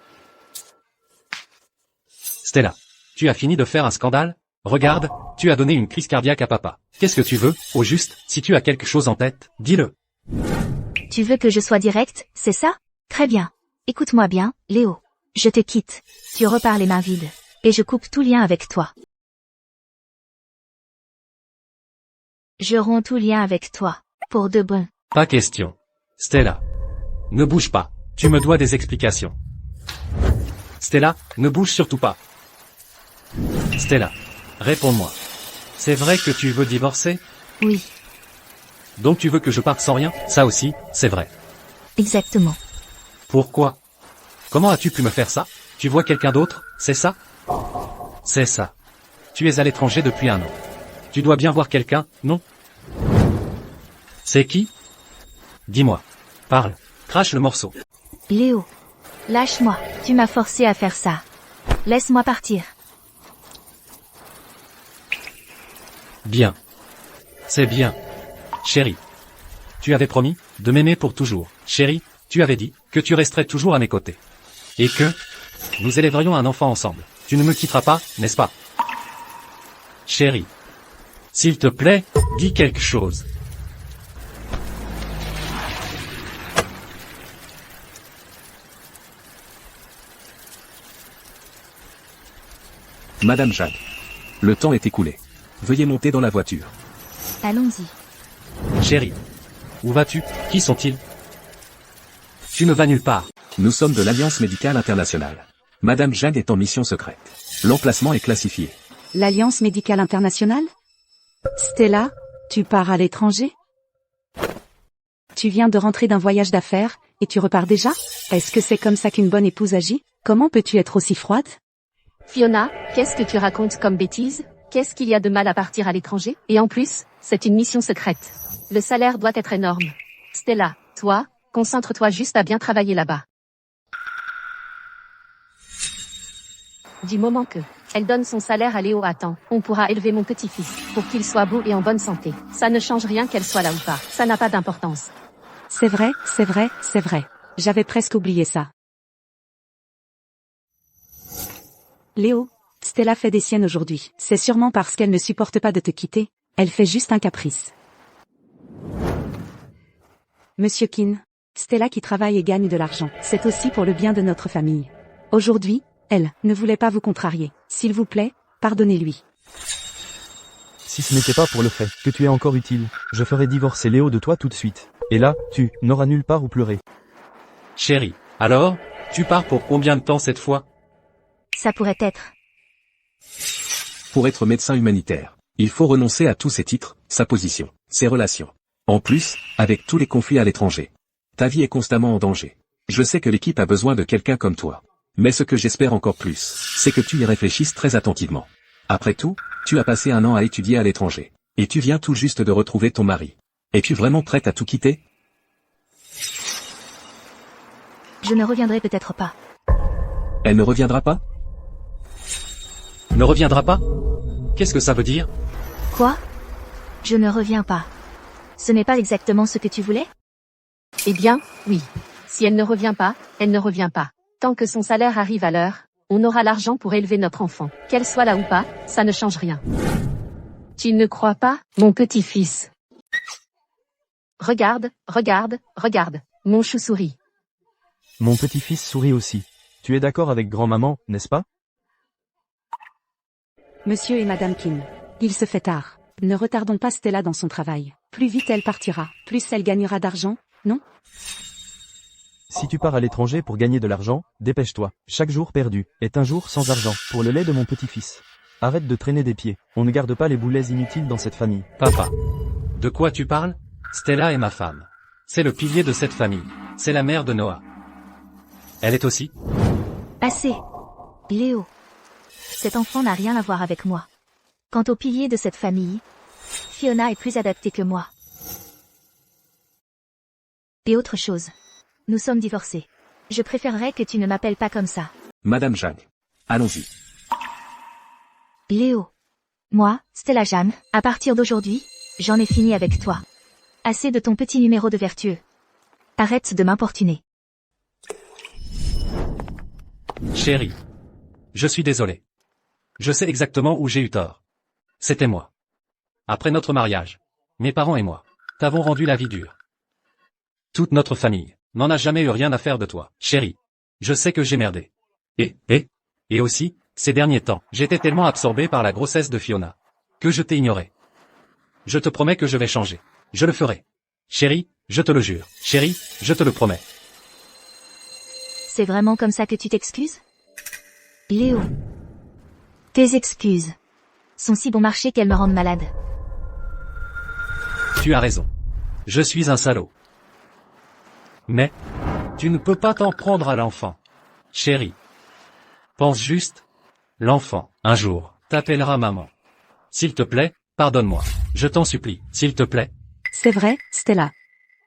[SPEAKER 3] Stella, tu as fini de faire un scandale? Regarde, tu as donné une crise cardiaque à papa. Qu'est-ce que tu veux, au juste? Si tu as quelque chose en tête, dis-le.
[SPEAKER 1] Tu veux que je sois direct, c'est ça? Très bien. Écoute-moi bien, Léo. Je te quitte. Tu repars les mains vides. Et je coupe tout lien avec toi. Je romps tout lien avec toi. Pour de bon.
[SPEAKER 3] Pas question. Stella. Ne bouge pas. Tu me dois des explications. Stella, ne bouge surtout pas. Stella. Réponds-moi. C'est vrai que tu veux divorcer?
[SPEAKER 1] Oui.
[SPEAKER 3] Donc tu veux que je parte sans rien? Ça aussi, c'est vrai.
[SPEAKER 1] Exactement.
[SPEAKER 3] Pourquoi? Comment as-tu pu me faire ça? Tu vois quelqu'un d'autre, c'est ça? C'est ça. Tu es à l'étranger depuis 1 an. Tu dois bien voir quelqu'un, non? C'est qui? Dis-moi. Parle. Crache le morceau.
[SPEAKER 1] Léo. Lâche-moi. Tu m'as forcé à faire ça. Laisse-moi partir.
[SPEAKER 3] Bien. C'est bien. Chérie. Tu avais promis de m'aimer pour toujours. Chérie, tu avais dit que tu resterais toujours à mes côtés. Et que nous élèverions un enfant ensemble. Tu ne me quitteras pas, n'est-ce pas? Chérie. S'il te plaît, dis quelque chose.
[SPEAKER 6] Madame Jade. Le temps est écoulé. Veuillez monter dans la voiture.
[SPEAKER 1] Allons-y.
[SPEAKER 3] Chérie. Où vas-tu? Qui sont-ils? Tu ne vas nulle part.
[SPEAKER 6] Nous sommes de l'Alliance médicale internationale. Madame Jade est en mission secrète. L'emplacement est classifié.
[SPEAKER 4] L'Alliance médicale internationale? Stella, tu pars à l'étranger? Tu viens de rentrer d'un voyage d'affaires, et tu repars déjà? Est-ce que c'est comme ça qu'une bonne épouse agit? Comment peux-tu être aussi froide?
[SPEAKER 5] Fiona, qu'est-ce que tu racontes comme bêtise? Qu'est-ce qu'il y a de mal à partir à l'étranger? Et en plus, c'est une mission secrète. Le salaire doit être énorme. Stella, toi, concentre-toi juste à bien travailler là-bas. Du moment que elle donne son salaire à Léo à temps, on pourra élever mon petit-fils pour qu'il soit beau et en bonne santé. Ça ne change rien qu'elle soit là ou pas. Ça n'a pas d'importance.
[SPEAKER 4] C'est vrai, c'est vrai, c'est vrai. J'avais presque oublié ça. Léo, Stella fait des siennes aujourd'hui. C'est sûrement parce qu'elle ne supporte pas de te quitter. Elle fait juste un caprice. Monsieur Keane, Stella qui travaille et gagne de l'argent. C'est aussi pour le bien de notre famille. Aujourd'hui, elle ne voulait pas vous contrarier. S'il vous plaît, pardonnez-lui.
[SPEAKER 2] Si ce n'était pas pour le fait que tu es encore utile, je ferais divorcer Léo de toi tout de suite. Et là, tu n'auras nulle part où pleurer.
[SPEAKER 3] Chérie. Alors, tu pars pour combien de temps cette fois?
[SPEAKER 1] Ça pourrait être.
[SPEAKER 6] Pour être médecin humanitaire, il faut renoncer à tous ses titres, sa position, ses relations. En plus, avec tous les conflits à l'étranger, ta vie est constamment en danger. Je sais que l'équipe a besoin de quelqu'un comme toi. Mais ce que j'espère encore plus, c'est que tu y réfléchisses très attentivement. Après tout, tu as passé 1 an à étudier à l'étranger. Et tu viens tout juste de retrouver ton mari. Es-tu vraiment prête à tout quitter?
[SPEAKER 1] Je ne reviendrai peut-être pas.
[SPEAKER 6] Elle ne reviendra pas?
[SPEAKER 3] Ne reviendra pas? Qu'est-ce que ça veut dire?
[SPEAKER 1] Quoi? Je ne reviens pas. Ce n'est pas exactement ce que tu voulais?
[SPEAKER 5] Eh bien, oui. Si elle ne revient pas, elle ne revient pas. Tant que son salaire arrive à l'heure, on aura l'argent pour élever notre enfant. Qu'elle soit là ou pas, ça ne change rien. Tu ne crois pas, mon petit-fils? Regarde, regarde, regarde. Mon chou sourit.
[SPEAKER 2] Mon petit-fils sourit aussi. Tu es d'accord avec grand-maman, n'est-ce pas?
[SPEAKER 4] Monsieur et Madame Keane, il se fait tard. Ne retardons pas Stella dans son travail. Plus vite elle partira, plus elle gagnera d'argent, non?
[SPEAKER 2] Si tu pars à l'étranger pour gagner de l'argent, dépêche-toi. Chaque jour perdu est un jour sans argent pour le lait de mon petit-fils. Arrête de traîner des pieds. On ne garde pas les boulets inutiles dans cette famille.
[SPEAKER 3] Papa. De quoi tu parles? Stella est ma femme. C'est le pilier de cette famille. C'est la mère de Noah. Elle est aussi?
[SPEAKER 1] Assez. Léo. Cet enfant n'a rien à voir avec moi. Quant au pilier de cette famille, Fiona est plus adaptée que moi. Et autre chose. Nous sommes divorcés. Je préférerais que tu ne m'appelles pas comme ça.
[SPEAKER 6] Madame Jade. Allons-y.
[SPEAKER 1] Léo. Moi, Stella Jeanne, à partir d'aujourd'hui, j'en ai fini avec toi. Assez de ton petit numéro de vertueux. Arrête de m'importuner.
[SPEAKER 3] Chérie. Je suis désolé. Je sais exactement où j'ai eu tort. C'était moi. Après notre mariage, mes parents et moi t'avons rendu la vie dure. Toute notre famille n'en a jamais eu rien à faire de toi, chérie. Je sais que j'ai merdé. Et aussi, ces derniers temps, j'étais tellement absorbé par la grossesse de Fiona que je t'ai ignoré. Je te promets que je vais changer. Je le ferai. Chérie, je te le jure. Chérie, je te le promets.
[SPEAKER 1] C'est vraiment comme ça que tu t'excuses? Léo. Tes excuses sont si bon marché qu'elles me rendent malade.
[SPEAKER 3] Tu as raison. Je suis un salaud. Mais, tu ne peux pas t'en prendre à l'enfant. Chérie. Pense juste. L'enfant, un jour, t'appellera maman. S'il te plaît, pardonne-moi. Je t'en supplie, s'il te plaît.
[SPEAKER 4] C'est vrai, Stella.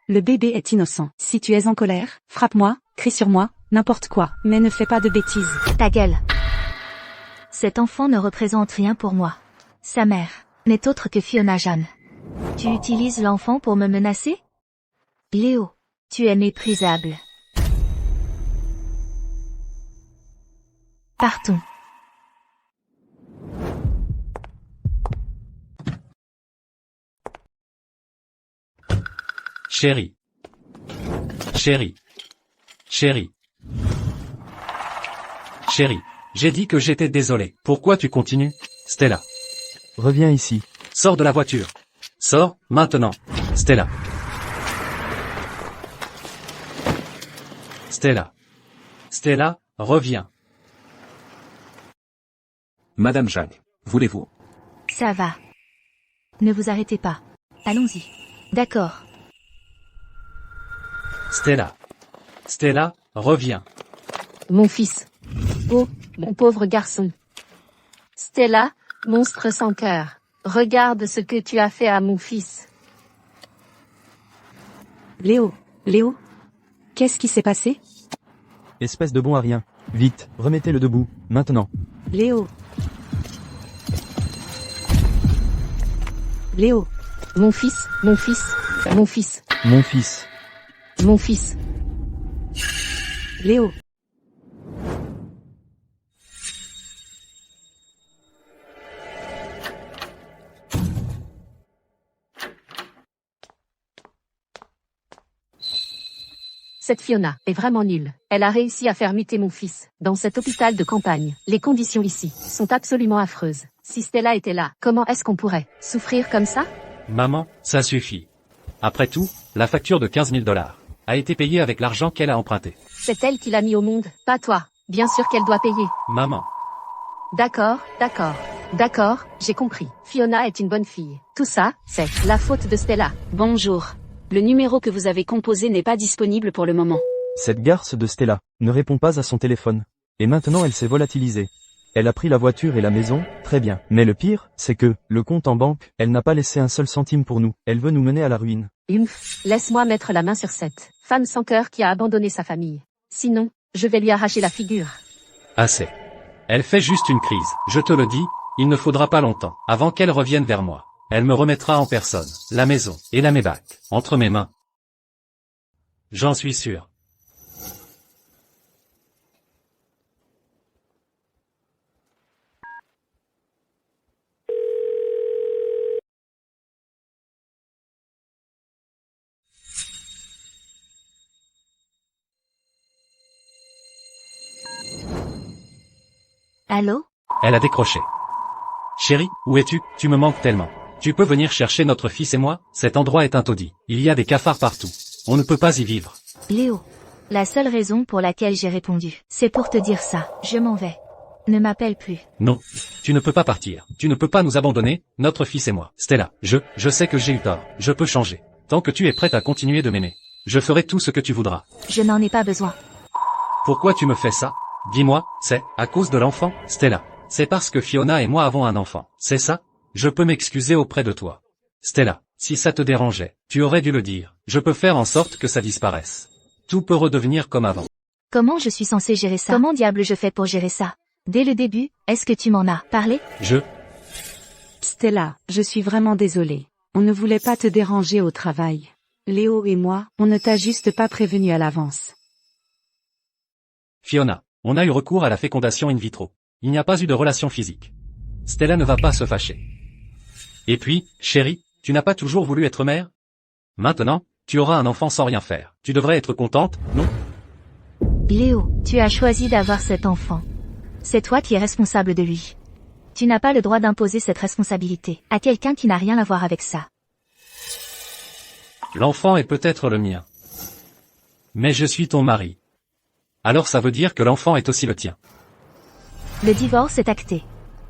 [SPEAKER 4] Le bébé est innocent. Si tu es en colère, frappe-moi, crie sur moi, n'importe quoi, mais ne fais pas de bêtises.
[SPEAKER 1] Ta gueule. Cet enfant ne représente rien pour moi. Sa mère n'est autre que Fiona Jeanne. Tu utilises l'enfant pour me menacer? Léo, tu es méprisable. Partons.
[SPEAKER 3] Chérie. Chérie. Chérie. Chérie. J'ai dit que j'étais désolé. Pourquoi tu continues? Stella.
[SPEAKER 2] Reviens ici.
[SPEAKER 3] Sors de la voiture. Sors, maintenant. Stella. Stella. Stella, reviens.
[SPEAKER 6] Madame Jacques, voulez-vous?
[SPEAKER 1] Ça va. Ne vous arrêtez pas. Allons-y. D'accord.
[SPEAKER 3] Stella. Stella, reviens.
[SPEAKER 5] Mon fils. Oh, mon pauvre garçon. Stella, monstre sans cœur. Regarde ce que tu as fait à mon fils.
[SPEAKER 4] Léo, qu'est-ce qui s'est passé?
[SPEAKER 2] Espèce de bon à rien. Vite, remettez-le debout, maintenant.
[SPEAKER 4] Léo.
[SPEAKER 5] Mon fils, mon fils, mon fils,
[SPEAKER 2] Mon fils.
[SPEAKER 5] mon fils.
[SPEAKER 4] Léo.
[SPEAKER 5] Cette Fiona est vraiment nulle. Elle a réussi à faire muter mon fils dans cet hôpital de campagne. Les conditions ici sont absolument affreuses. Si Stella était là, comment est-ce qu'on pourrait souffrir comme ça?
[SPEAKER 3] Maman, ça suffit. Après tout, la facture de 15 000 $ a été payée avec l'argent qu'elle a emprunté.
[SPEAKER 5] C'est elle qui l'a mis au monde, pas toi. Bien sûr qu'elle doit payer.
[SPEAKER 3] Maman.
[SPEAKER 5] D'accord, j'ai compris. Fiona est une bonne fille. Tout ça, c'est la faute de Stella.
[SPEAKER 7] Bonjour. Le numéro que vous avez composé n'est pas disponible pour le moment.
[SPEAKER 2] Cette garce de Stella ne répond pas à son téléphone. Et maintenant elle s'est volatilisée. Elle a pris la voiture et la maison, très bien. Mais le pire, c'est que, le compte en banque, elle n'a pas laissé un seul centime pour nous. Elle veut nous mener à la ruine.
[SPEAKER 5] Laisse-moi mettre la main sur cette femme sans cœur qui a abandonné sa famille. Sinon, je vais lui arracher la figure.
[SPEAKER 3] Assez. Elle fait juste une crise. Je te le dis, il ne faudra pas longtemps avant qu'elle revienne vers moi. Elle me remettra en personne, la maison et la Maybach, entre mes mains. J'en suis sûr.
[SPEAKER 1] Allô?
[SPEAKER 3] Elle a décroché. Chérie, où es-tu? Tu me manques tellement. Tu peux venir chercher notre fils et moi? Cet endroit est un taudis. Il y a des cafards partout. On ne peut pas y vivre.
[SPEAKER 1] Léo. La seule raison pour laquelle j'ai répondu, c'est pour te dire ça. Je m'en vais. Ne m'appelle plus.
[SPEAKER 3] Non. Tu ne peux pas partir. Tu ne peux pas nous abandonner, notre fils et moi. Stella, je sais que j'ai eu tort. Je peux changer. Tant que tu es prête à continuer de m'aimer, je ferai tout ce que tu voudras.
[SPEAKER 1] Je n'en ai pas besoin.
[SPEAKER 3] Pourquoi tu me fais ça? Dis-moi, c'est à cause de l'enfant, Stella. C'est parce que Fiona et moi avons un enfant. C'est ça? Je peux m'excuser auprès de toi. Stella, si ça te dérangeait, tu aurais dû le dire. Je peux faire en sorte que ça disparaisse. Tout peut redevenir comme avant.
[SPEAKER 1] Comment je suis censée gérer ça? Comment diable je fais pour gérer ça? Dès le début, est-ce que tu m'en as parlé?
[SPEAKER 4] Stella, je suis vraiment désolée. On ne voulait pas te déranger au travail. Léo et moi, on ne t'a juste pas prévenu à l'avance.
[SPEAKER 3] Fiona, on a eu recours à la fécondation in vitro. Il n'y a pas eu de relation physique. Stella ne va pas se fâcher. Et puis, chérie, tu n'as pas toujours voulu être mère? Maintenant, tu auras un enfant sans rien faire. Tu devrais être contente, non?
[SPEAKER 1] Léo, tu as choisi d'avoir cet enfant. C'est toi qui es responsable de lui. Tu n'as pas le droit d'imposer cette responsabilité à quelqu'un qui n'a rien à voir avec ça.
[SPEAKER 3] L'enfant est peut-être le mien. Mais je suis ton mari. Alors ça veut dire que l'enfant est aussi le tien.
[SPEAKER 1] Le divorce est acté.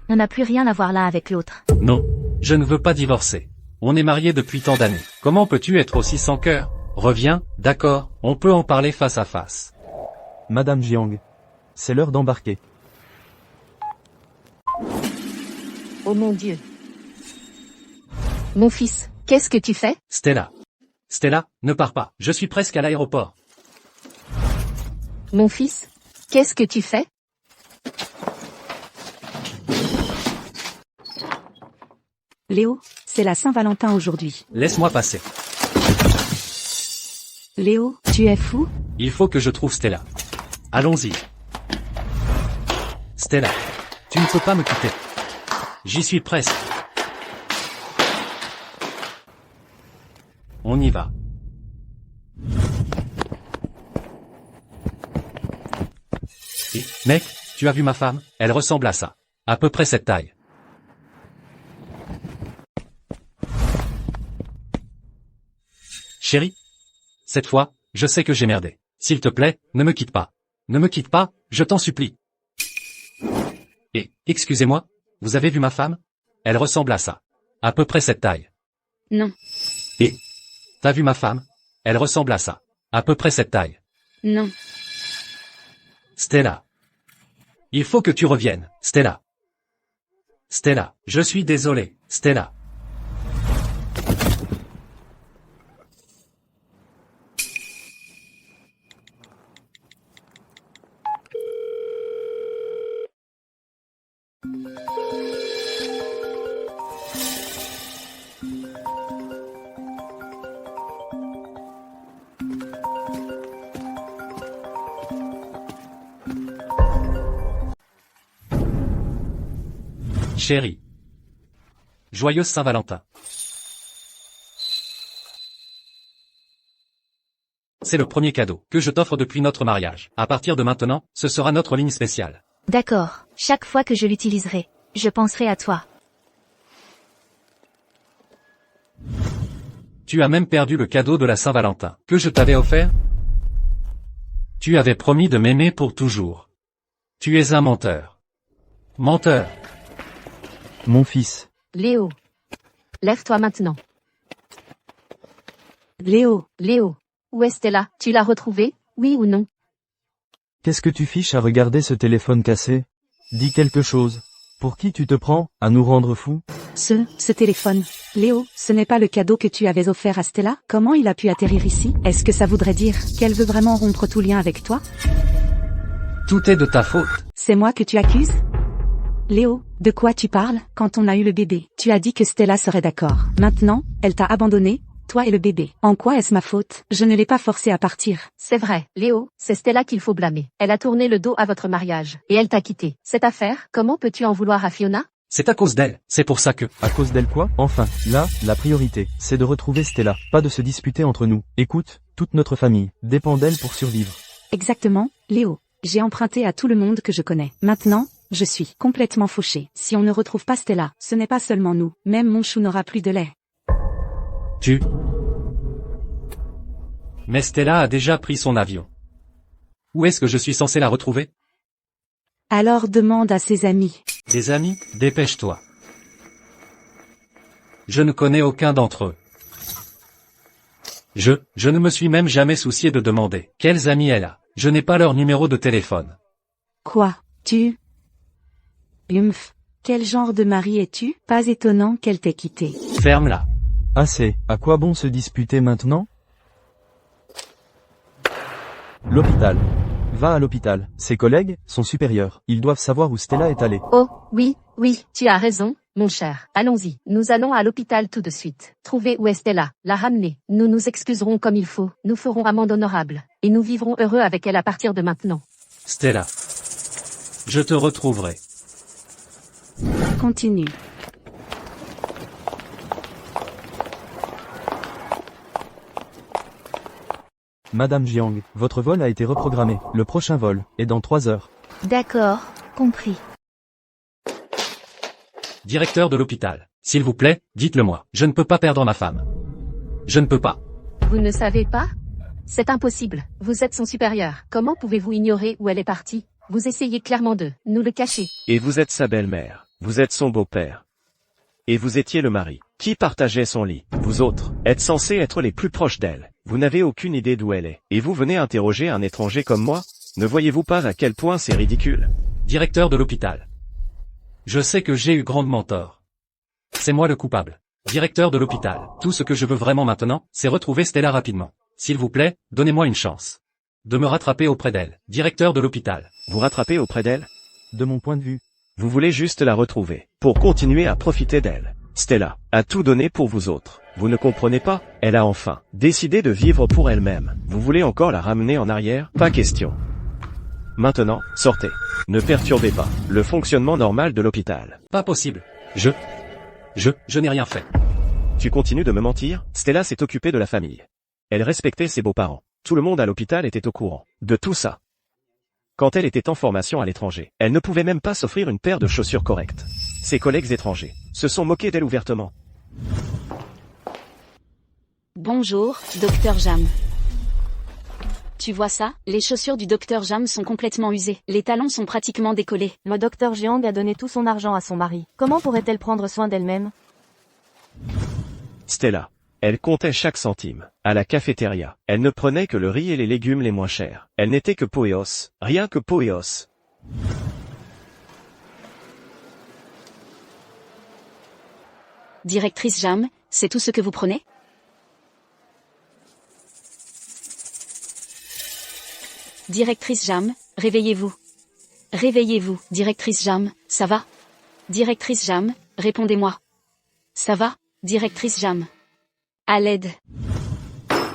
[SPEAKER 1] On n'a plus rien à voir l'un avec l'autre.
[SPEAKER 3] Non, je ne veux pas divorcer. On est mariés depuis tant d'années. Comment peux-tu être aussi sans cœur? Reviens, d'accord, on peut en parler face à face.
[SPEAKER 2] Madame Jiang. C'est l'heure d'embarquer.
[SPEAKER 5] Oh mon Dieu. Mon fils, qu'est-ce que tu fais?
[SPEAKER 3] Stella. Stella, ne pars pas. Je suis presque à l'aéroport.
[SPEAKER 5] Mon fils, qu'est-ce que tu fais?
[SPEAKER 4] Léo, c'est la Saint-Valentin aujourd'hui.
[SPEAKER 3] Laisse-moi passer.
[SPEAKER 4] Léo, tu es fou?
[SPEAKER 3] Il faut que je trouve Stella. Allons-y. Stella, tu ne peux pas me quitter. J'y suis presque. On y va. Mec, tu as vu ma femme? Elle ressemble à ça. À peu près cette taille. Chérie? Cette fois, je sais que j'ai merdé. S'il te plaît, ne me quitte pas. Ne me quitte pas, je t'en supplie. Et, excusez-moi, vous avez vu ma femme? Elle ressemble à ça. À peu près cette taille.
[SPEAKER 7] Non.
[SPEAKER 3] Et, t'as vu ma femme? Elle ressemble à ça. À peu près cette taille.
[SPEAKER 7] Non.
[SPEAKER 3] Stella. Il faut que tu reviennes, Stella. Stella, je suis désolé, Stella. Chérie. Joyeuse Saint-Valentin. C'est le premier cadeau que je t'offre depuis notre mariage. À partir de maintenant, ce sera notre ligne spéciale.
[SPEAKER 1] D'accord, chaque fois que je l'utiliserai, je penserai à toi.
[SPEAKER 3] Tu as même perdu le cadeau de la Saint-Valentin que je t'avais offert. Tu avais promis de m'aimer pour toujours. Tu es un menteur. Menteur.
[SPEAKER 2] Mon fils.
[SPEAKER 5] Léo. Lève-toi maintenant.
[SPEAKER 4] Léo.
[SPEAKER 5] Léo. Où est Stella? Tu l'as retrouvée, oui ou non?
[SPEAKER 2] Qu'est-ce que tu fiches à regarder ce téléphone cassé? Dis quelque chose. Pour qui tu te prends, à nous rendre fous?
[SPEAKER 4] Ce téléphone. Léo, ce n'est pas le cadeau que tu avais offert à Stella? Comment il a pu atterrir ici? Est-ce que ça voudrait dire qu'elle veut vraiment rompre tout lien avec toi?
[SPEAKER 3] Tout est de ta faute.
[SPEAKER 4] C'est moi que tu accuses? Léo, de quoi tu parles? Quand on a eu le bébé, tu as dit que Stella serait d'accord. Maintenant, elle t'a abandonné, toi et le bébé. En quoi est-ce ma faute? Je ne l'ai pas forcée à partir.
[SPEAKER 5] C'est vrai, Léo, c'est Stella qu'il faut blâmer. Elle a tourné le dos à votre mariage, et elle t'a quitté. Cette affaire, comment peux-tu en vouloir à Fiona?
[SPEAKER 3] C'est à cause d'elle. C'est pour ça que...
[SPEAKER 2] À cause d'elle quoi? Enfin, là, la priorité, c'est de retrouver Stella, pas de se disputer entre nous. Écoute, toute notre famille dépend d'elle pour survivre.
[SPEAKER 4] Exactement, Léo. J'ai emprunté à tout le monde que je connais. Maintenant, je suis complètement fauchée. Si on ne retrouve pas Stella, ce n'est pas seulement nous. Même mon chou n'aura plus de lait.
[SPEAKER 3] Mais Stella a déjà pris son avion. Où est-ce que je suis censé la retrouver?
[SPEAKER 4] Alors demande à ses amis.
[SPEAKER 3] Des amis? Dépêche-toi. Je ne connais aucun d'entre eux. Je ne me suis même jamais soucié de demander quels amis elle a. Je n'ai pas leur numéro de téléphone.
[SPEAKER 4] Quoi? Quel genre de mari es-tu? Pas étonnant qu'elle t'ait quitté.
[SPEAKER 3] Ferme-la.
[SPEAKER 2] Assez, à quoi bon se disputer maintenant? L'hôpital. Va à l'hôpital. Ses collègues, son supérieur, ils doivent savoir où Stella est allée.
[SPEAKER 5] Oh, oui, tu as raison, mon cher. Allons-y, nous allons à l'hôpital tout de suite. Trouver où est Stella, la ramener. Nous nous excuserons comme il faut, nous ferons amende honorable, et nous vivrons heureux avec elle à partir de maintenant.
[SPEAKER 3] Stella. Je te retrouverai.
[SPEAKER 4] Continue.
[SPEAKER 2] Madame Jiang, votre vol a été reprogrammé. Le prochain vol est dans 3 heures.
[SPEAKER 1] D'accord, compris.
[SPEAKER 3] Directeur de l'hôpital, s'il vous plaît, dites-le moi. Je ne peux pas perdre ma femme. Je ne peux pas.
[SPEAKER 5] Vous ne savez pas? C'est impossible. Vous êtes son supérieur. Comment pouvez-vous ignorer où elle est partie? Vous essayez clairement de nous le cacher.
[SPEAKER 12] Et vous êtes sa belle-mère. Vous êtes son beau-père. Et vous étiez le mari. Qui partageait son lit? Vous autres, êtes censés être les plus proches d'elle. Vous n'avez aucune idée d'où elle est. Et vous venez interroger un étranger comme moi? Ne voyez-vous pas à quel point c'est ridicule?
[SPEAKER 3] Directeur de l'hôpital. Je sais que j'ai eu grandement tort. C'est moi le coupable. Directeur de l'hôpital. Tout ce que je veux vraiment maintenant, c'est retrouver Stella rapidement. S'il vous plaît, donnez-moi une chance. De me rattraper auprès d'elle. Directeur de l'hôpital.
[SPEAKER 12] Vous rattrapez auprès d'elle?
[SPEAKER 2] De mon point de vue.
[SPEAKER 12] Vous voulez juste la retrouver, pour continuer à profiter d'elle. Stella a tout donné pour vous autres. Vous ne comprenez pas? Elle a enfin décidé de vivre pour elle-même. Vous voulez encore la ramener en arrière? Pas question. Maintenant, sortez. Ne perturbez pas le fonctionnement normal de l'hôpital.
[SPEAKER 3] Pas possible. Je n'ai rien fait.
[SPEAKER 12] Tu continues de me mentir? Stella s'est occupée de la famille. Elle respectait ses beaux-parents. Tout le monde à l'hôpital était au courant de tout ça. Quand elle était en formation à l'étranger, elle ne pouvait même pas s'offrir une paire de chaussures correctes. Ses collègues étrangers se sont moqués d'elle ouvertement.
[SPEAKER 7] Bonjour, Docteur Jam. Tu vois ça? Les chaussures du Docteur Jam sont complètement usées. Les talons sont pratiquement décollés.
[SPEAKER 9] Le docteur Jiang a donné tout son argent à son mari. Comment pourrait-elle prendre soin d'elle-même?
[SPEAKER 12] Stella. Elle comptait chaque centime. À la cafétéria, elle ne prenait que le riz et les légumes les moins chers. Elle n'était que peau et os. Rien que peau et os.
[SPEAKER 7] Directrice Jam, c'est tout ce que vous prenez? Directrice Jam, réveillez-vous. Réveillez-vous. Directrice Jam, ça va? Directrice Jam, répondez-moi. Ça va? Directrice Jam. À l'aide.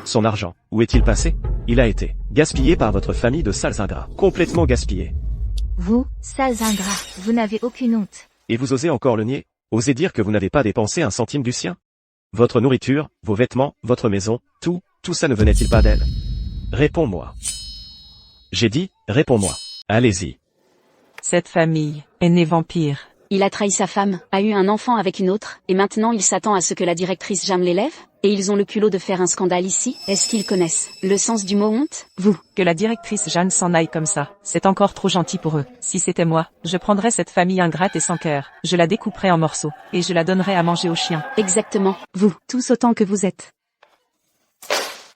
[SPEAKER 12] Son argent, où est-il passé? Il a été gaspillé par votre famille de sales ingrats. Complètement gaspillé.
[SPEAKER 1] Vous, sales ingrats, vous n'avez aucune honte.
[SPEAKER 12] Et vous osez encore le nier? Osez dire que vous n'avez pas dépensé un centime du sien? Votre nourriture, vos vêtements, votre maison, tout ça ne venait-il pas d'elle? Réponds-moi. J'ai dit, réponds-moi. Allez-y.
[SPEAKER 10] Cette famille est née vampire.
[SPEAKER 7] Il a trahi sa femme, a eu un enfant avec une autre, et maintenant il s'attend à ce que la directrice Jam l'élève? Et ils ont le culot de faire un scandale ici? Est-ce qu'ils connaissent le sens du mot honte? Vous.
[SPEAKER 10] Que la directrice Jeanne s'en aille comme ça, c'est encore trop gentil pour eux. Si c'était moi, je prendrais cette famille ingrate et sans cœur, je la découperais en morceaux, et je la donnerais à manger aux chiens.
[SPEAKER 7] Exactement. Vous, tous autant que vous êtes.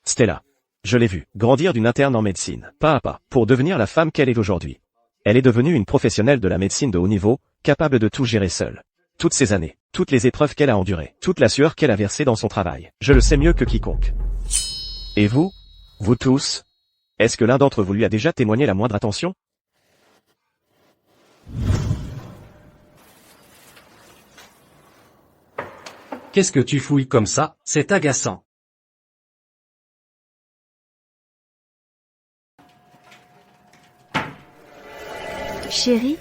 [SPEAKER 12] Stella. Je l'ai vue grandir d'une interne en médecine, pas à pas, pour devenir la femme qu'elle est aujourd'hui. Elle est devenue une professionnelle de la médecine de haut niveau, capable de tout gérer seule. Toutes ces années, toutes les épreuves qu'elle a endurées, toute la sueur qu'elle a versée dans son travail, je le sais mieux que quiconque. Et vous? Vous tous? Est-ce que l'un d'entre vous lui a déjà témoigné la moindre attention?
[SPEAKER 3] Qu'est-ce que tu fouilles comme ça? C'est agaçant.
[SPEAKER 1] Chérie,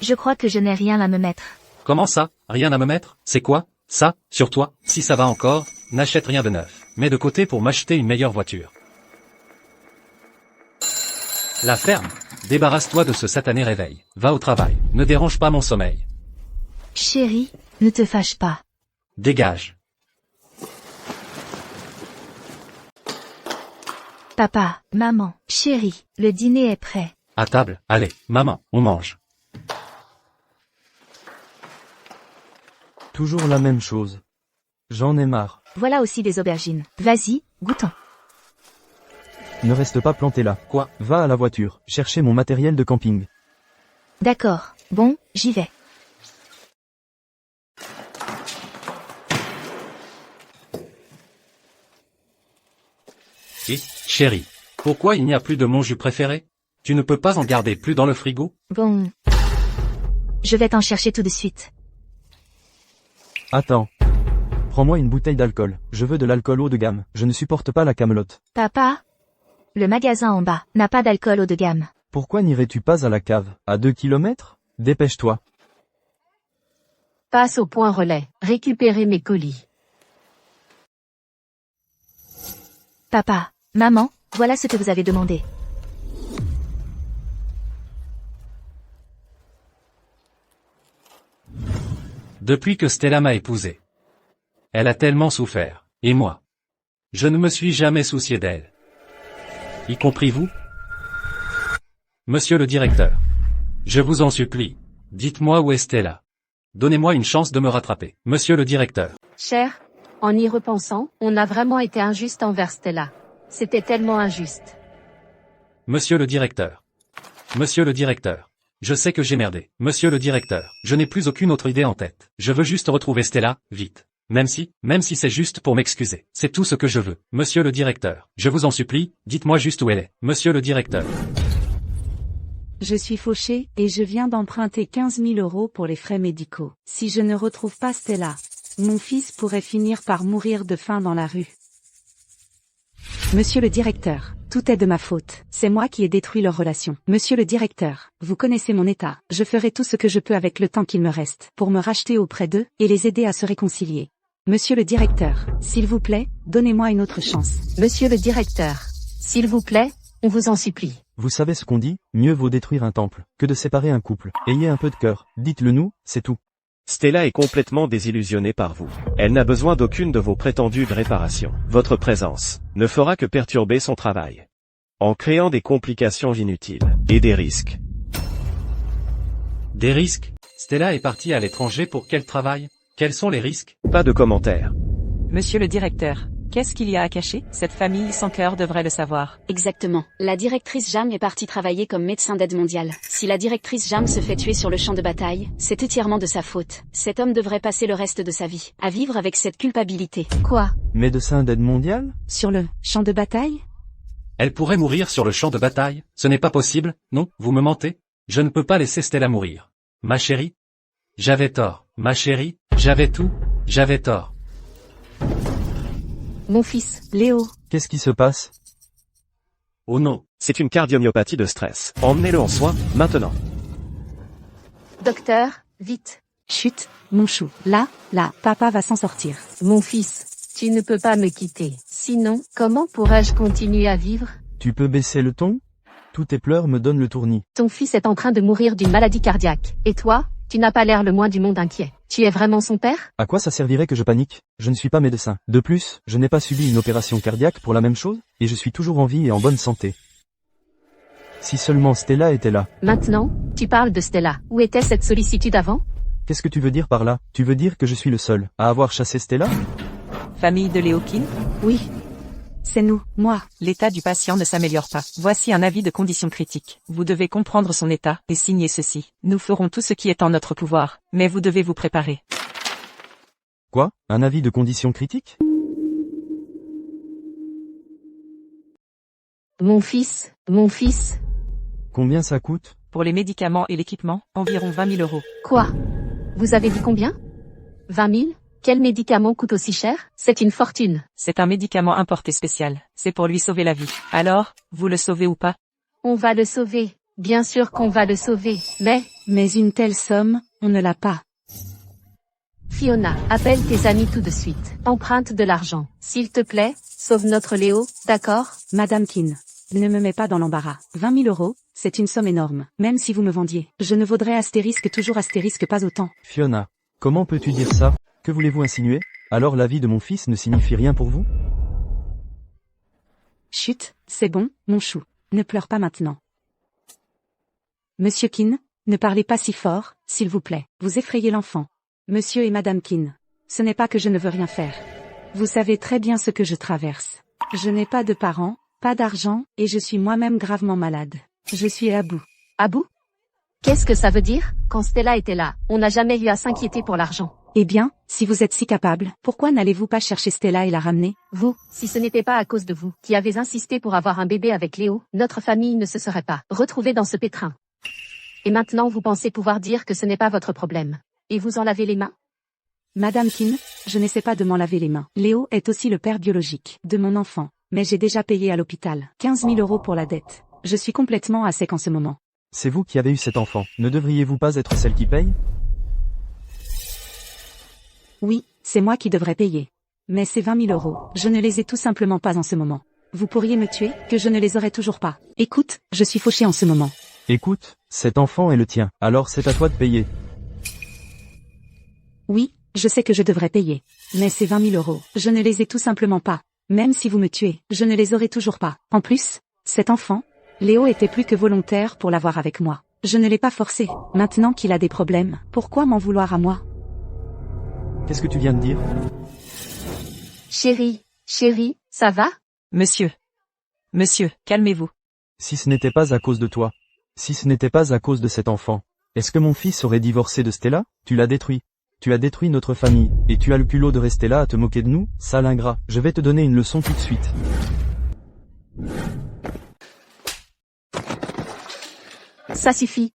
[SPEAKER 1] je crois que je n'ai rien à me mettre.
[SPEAKER 3] Comment ça? Rien à me mettre? C'est quoi? Ça? Sur toi? Si ça va encore, n'achète rien de neuf. Mets de côté pour m'acheter une meilleure voiture. La ferme. Débarrasse-toi de ce satané réveil. Va au travail. Ne dérange pas mon sommeil.
[SPEAKER 1] Chérie, ne te fâche pas.
[SPEAKER 3] Dégage.
[SPEAKER 1] Papa, maman, chérie, le dîner est prêt.
[SPEAKER 3] À table, allez, maman, on mange.
[SPEAKER 2] Toujours la même chose. J'en ai marre.
[SPEAKER 1] Voilà aussi des aubergines. Vas-y, goûtons.
[SPEAKER 2] Ne reste pas planté là.
[SPEAKER 3] Quoi?
[SPEAKER 2] Va à la voiture, chercher mon matériel de camping.
[SPEAKER 1] D'accord, bon, j'y vais.
[SPEAKER 3] Et, chérie, pourquoi il n'y a plus de mon jus préféré? Tu ne peux pas en garder plus dans le frigo?
[SPEAKER 1] Bon. Je vais t'en chercher tout de suite.
[SPEAKER 2] Attends. Prends-moi une bouteille d'alcool. Je veux de l'alcool haut de gamme. Je ne supporte pas la camelote.
[SPEAKER 1] Papa? Le magasin en bas n'a pas d'alcool haut de gamme.
[SPEAKER 2] Pourquoi n'irais-tu pas à la cave? À 2 kilomètres? Dépêche-toi.
[SPEAKER 5] Passe au point relais. Récupérer mes colis.
[SPEAKER 1] Papa, maman, voilà ce que vous avez demandé.
[SPEAKER 3] Depuis que Stella m'a épousé. Elle a tellement souffert. Et moi? Je ne me suis jamais soucié d'elle. Y compris vous? Monsieur le directeur. Je vous en supplie. Dites-moi où est Stella. Donnez-moi une chance de me rattraper. Monsieur le directeur.
[SPEAKER 5] Cher, en y repensant, on a vraiment été injuste envers Stella. C'était tellement injuste.
[SPEAKER 3] Monsieur le directeur. Monsieur le directeur. Je sais que j'ai merdé. Monsieur le directeur, je n'ai plus aucune autre idée en tête. Je veux juste retrouver Stella, vite. Même si c'est juste pour m'excuser. C'est tout ce que je veux. Monsieur le directeur, je vous en supplie, dites-moi juste où elle est. Monsieur le directeur.
[SPEAKER 4] Je suis fauché, et je viens d'emprunter 15 000 € pour les frais médicaux. Si je ne retrouve pas Stella, mon fils pourrait finir par mourir de faim dans la rue. Monsieur le directeur, tout est de ma faute. C'est moi qui ai détruit leur relation. Monsieur le directeur, vous connaissez mon état. Je ferai tout ce que je peux avec le temps qu'il me reste pour me racheter auprès d'eux et les aider à se réconcilier. Monsieur le directeur, s'il vous plaît, donnez-moi une autre chance.
[SPEAKER 5] Monsieur le directeur, s'il vous plaît, on vous en supplie.
[SPEAKER 2] Vous savez ce qu'on dit, mieux vaut détruire un temple que de séparer un couple. Ayez un peu de cœur, dites-le nous, c'est tout.
[SPEAKER 12] Stella est complètement désillusionnée par vous. Elle n'a besoin d'aucune de vos prétendues réparations. Votre présence ne fera que perturber son travail, en créant des complications inutiles et des risques.
[SPEAKER 3] Des risques? Stella est partie à l'étranger pour quel travail? Quels sont les risques?
[SPEAKER 12] Pas de commentaires.
[SPEAKER 10] Monsieur le directeur, qu'est-ce qu'il y a à cacher? Cette famille sans cœur devrait le savoir.
[SPEAKER 7] Exactement. La directrice Jam est partie travailler comme médecin d'aide mondiale. Si la directrice Jam se fait tuer sur le champ de bataille, c'est entièrement de sa faute. Cet homme devrait passer le reste de sa vie à vivre avec cette culpabilité.
[SPEAKER 5] Quoi?
[SPEAKER 2] Médecin d'aide mondiale?
[SPEAKER 4] Sur le champ de bataille?
[SPEAKER 3] Elle pourrait mourir sur le champ de bataille? Ce n'est pas possible, non, vous me mentez? Je ne peux pas laisser Stella mourir. Ma chérie? J'avais tort. Ma chérie, j'avais tort.
[SPEAKER 5] Mon fils.
[SPEAKER 4] Léo.
[SPEAKER 2] Qu'est-ce qui se passe?
[SPEAKER 3] Oh non.
[SPEAKER 12] C'est une cardiomyopathie de stress. Emmenez-le en soins, maintenant.
[SPEAKER 5] Docteur, vite.
[SPEAKER 4] Chut, mon chou. Là, papa va s'en sortir.
[SPEAKER 5] Mon fils, tu ne peux pas me quitter. Sinon, comment pourrais-je continuer à vivre?
[SPEAKER 2] Tu peux baisser le ton? Tous tes pleurs me donnent le tournis.
[SPEAKER 5] Ton fils est en train de mourir d'une maladie cardiaque. Et toi, tu n'as pas l'air le moins du monde inquiet. Tu es vraiment son père?
[SPEAKER 2] À quoi ça servirait que je panique? Je ne suis pas médecin. De plus, je n'ai pas subi une opération cardiaque pour la même chose, et je suis toujours en vie et en bonne santé. Si seulement Stella était là.
[SPEAKER 5] Maintenant, tu parles de Stella. Où était cette sollicitude avant?
[SPEAKER 2] Qu'est-ce que tu veux dire par là? Tu veux dire que je suis le seul à avoir chassé Stella?
[SPEAKER 10] Famille de Léokin?
[SPEAKER 4] Oui. C'est nous, moi.
[SPEAKER 10] L'état du patient ne s'améliore pas. Voici un avis de condition critique. Vous devez comprendre son état et signer ceci. Nous ferons tout ce qui est en notre pouvoir, mais vous devez vous préparer.
[SPEAKER 2] Quoi? Un avis de condition critique?
[SPEAKER 5] Mon fils.
[SPEAKER 2] Combien ça coûte?
[SPEAKER 10] Pour les médicaments et l'équipement, environ 20 000 €.
[SPEAKER 5] Quoi? Vous avez dit combien? 20 000? Quel médicament coûte aussi cher? C'est une fortune.
[SPEAKER 10] C'est un médicament importé spécial. C'est pour lui sauver la vie. Alors, vous le sauvez ou pas?
[SPEAKER 5] On va le sauver. Bien sûr qu'on va le sauver.
[SPEAKER 4] Mais une telle somme, on ne l'a pas.
[SPEAKER 5] Fiona, appelle tes amis tout de suite. Emprunte de l'argent. S'il te plaît, sauve notre Léo, d'accord?
[SPEAKER 4] Madame Kin, ne me mets pas dans l'embarras. 20 000 €, c'est une somme énorme. Même si vous me vendiez, je ne vaudrais toujours astérisque pas autant.
[SPEAKER 2] Fiona, comment peux-tu dire ça? Que voulez-vous insinuer? Alors la vie de mon fils ne signifie rien pour vous?
[SPEAKER 4] Chut, c'est bon, mon chou. Ne pleure pas maintenant. Monsieur Kin, ne parlez pas si fort, s'il vous plaît. Vous effrayez l'enfant. Monsieur et Madame Kin, ce n'est pas que je ne veux rien faire. Vous savez très bien ce que je traverse. Je n'ai pas de parents, pas d'argent, et je suis moi-même gravement malade. Je suis à bout.
[SPEAKER 5] À bout? Qu'est-ce que ça veut dire? Quand Stella était là, on n'a jamais eu à s'inquiéter pour l'argent.
[SPEAKER 4] Eh bien, si vous êtes si capable, pourquoi n'allez-vous pas chercher Stella et la ramener?
[SPEAKER 5] Vous, si ce n'était pas à cause de vous, qui avez insisté pour avoir un bébé avec Léo, notre famille ne se serait pas retrouvée dans ce pétrin. Et maintenant vous pensez pouvoir dire que ce n'est pas votre problème. Et vous en lavez les mains?
[SPEAKER 4] Madame Kin, je n'essaie pas de m'en laver les mains. Léo est aussi le père biologique de mon enfant. Mais j'ai déjà payé à l'hôpital 15 000 € pour la dette. Je suis complètement à sec en ce moment.
[SPEAKER 2] C'est vous qui avez eu cet enfant. Ne devriez-vous pas être celle qui paye?
[SPEAKER 4] Oui, c'est moi qui devrais payer. Mais ces 20 000 €, je ne les ai tout simplement pas en ce moment. Vous pourriez me tuer, que je ne les aurais toujours pas. Écoute, je suis fauchée en ce moment.
[SPEAKER 2] Écoute, cet enfant est le tien, alors c'est à toi de payer.
[SPEAKER 4] Oui, je sais que je devrais payer. Mais ces 20 000 €, je ne les ai tout simplement pas. Même si vous me tuez, je ne les aurai toujours pas. En plus, cet enfant, Léo était plus que volontaire pour l'avoir avec moi. Je ne l'ai pas forcé. Maintenant qu'il a des problèmes, pourquoi m'en vouloir à moi?
[SPEAKER 2] Qu'est-ce que tu viens de dire?
[SPEAKER 5] Chérie, ça va?
[SPEAKER 10] Monsieur, calmez-vous.
[SPEAKER 2] Si ce n'était pas à cause de toi, si ce n'était pas à cause de cet enfant, est-ce que mon fils aurait divorcé de Stella? Tu l'as détruit. Tu as détruit notre famille, et tu as le culot de rester là à te moquer de nous, sale ingrat. Je vais te donner une leçon tout de suite.
[SPEAKER 5] Ça suffit.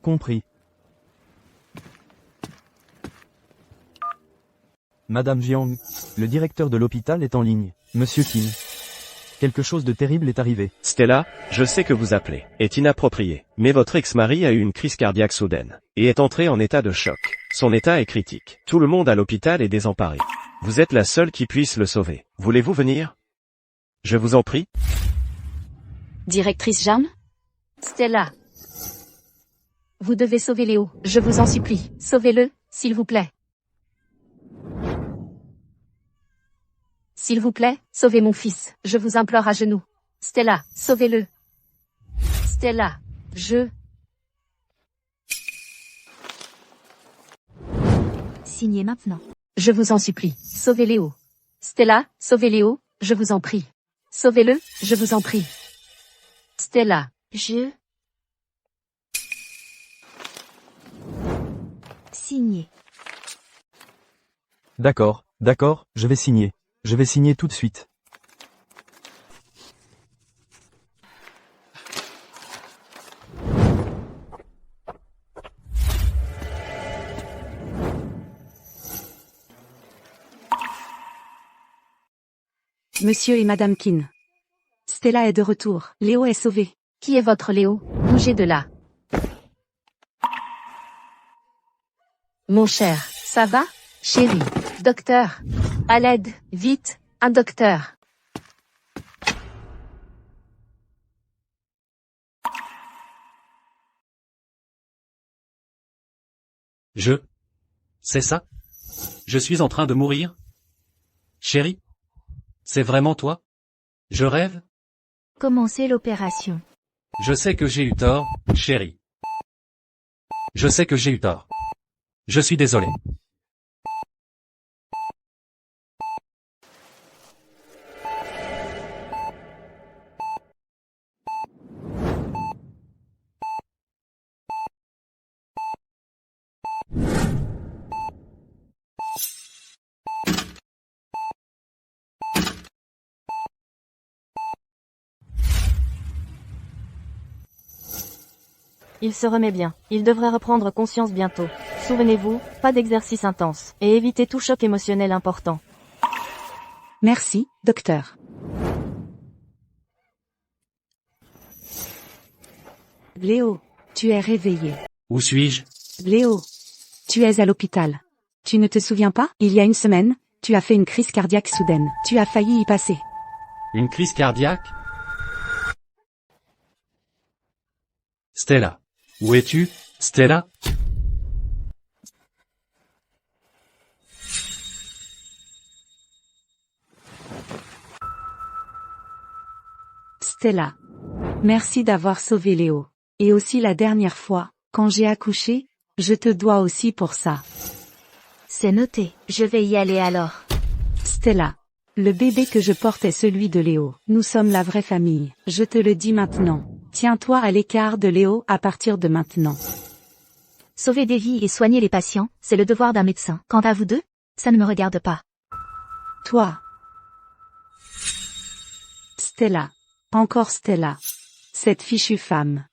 [SPEAKER 2] Compris. Madame Jiang, le directeur de l'hôpital est en ligne. Monsieur Kim. Quelque chose de terrible est arrivé.
[SPEAKER 12] Stella, je sais que vous appelez est inapproprié, mais votre ex-mari a eu une crise cardiaque soudaine, et est entré en état de choc. Son état est critique. Tout le monde à l'hôpital est désemparé. Vous êtes la seule qui puisse le sauver. Voulez-vous venir? Je vous en prie.
[SPEAKER 7] Directrice Jam?
[SPEAKER 5] Stella. Vous devez sauver Léo, je vous en supplie. Sauvez-le, s'il vous plaît. S'il vous plaît, sauvez mon fils, je vous implore à genoux. Stella, sauvez-le. Stella,
[SPEAKER 1] Signez maintenant.
[SPEAKER 5] Je vous en supplie, sauvez Léo. Stella, sauvez Léo, je vous en prie. Sauvez-le, je vous en prie. Stella.
[SPEAKER 1] Signez.
[SPEAKER 2] D'accord, je vais signer. Je vais signer tout de suite.
[SPEAKER 4] Monsieur et Madame Keane. Stella est de retour. Léo est sauvé.
[SPEAKER 5] Qui est votre Léo? Bougez de là. Mon cher, ça va? Chérie. Docteur. À l'aide, vite, un docteur.
[SPEAKER 3] C'est ça? Je suis en train de mourir? Chérie? C'est vraiment toi? Je rêve?
[SPEAKER 1] Commencez l'opération.
[SPEAKER 3] Je sais que j'ai eu tort, chérie. Je sais que j'ai eu tort. Je suis désolé.
[SPEAKER 9] Il se remet bien. Il devrait reprendre conscience bientôt. Souvenez-vous, pas d'exercice intense. Et évitez tout choc émotionnel important.
[SPEAKER 4] Merci, docteur. Léo, tu es réveillé.
[SPEAKER 3] Où suis-je?
[SPEAKER 4] Léo, tu es à l'hôpital. Tu ne te souviens pas? Il y a une semaine, tu as fait une crise cardiaque soudaine. Tu as failli y passer.
[SPEAKER 3] Une crise cardiaque? Stella. Où es-tu, Stella?
[SPEAKER 4] Stella. Merci d'avoir sauvé Léo. Et aussi la dernière fois, quand j'ai accouché, je te dois aussi pour ça.
[SPEAKER 1] C'est noté, je vais y aller alors.
[SPEAKER 4] Stella. Le bébé que je porte est celui de Léo. Nous sommes la vraie famille. Je te le dis maintenant. Tiens-toi à l'écart de Léo à partir de maintenant.
[SPEAKER 1] Sauver des vies et soigner les patients, c'est le devoir d'un médecin. Quant à vous deux, ça ne me regarde pas.
[SPEAKER 4] Toi. Stella. Encore Stella. Cette fichue femme.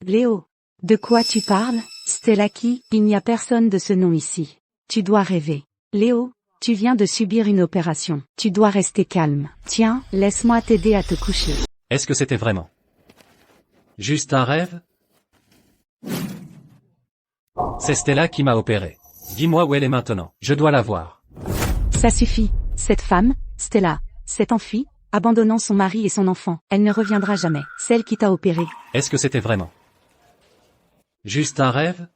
[SPEAKER 4] Léo. De quoi tu parles? Stella qui? Il n'y a personne de ce nom ici. Tu dois rêver. Léo, tu viens de subir une opération. Tu dois rester calme. Tiens, laisse-moi t'aider à te coucher.
[SPEAKER 3] Est-ce que c'était vraiment juste un rêve? C'est Stella qui m'a opéré. Dis-moi où elle est maintenant. Je dois la voir.
[SPEAKER 4] Ça suffit. Cette femme, Stella, s'est enfuie, abandonnant son mari et son enfant. Elle ne reviendra jamais. Celle qui t'a opéré.
[SPEAKER 3] Est-ce que c'était vraiment juste un rêve?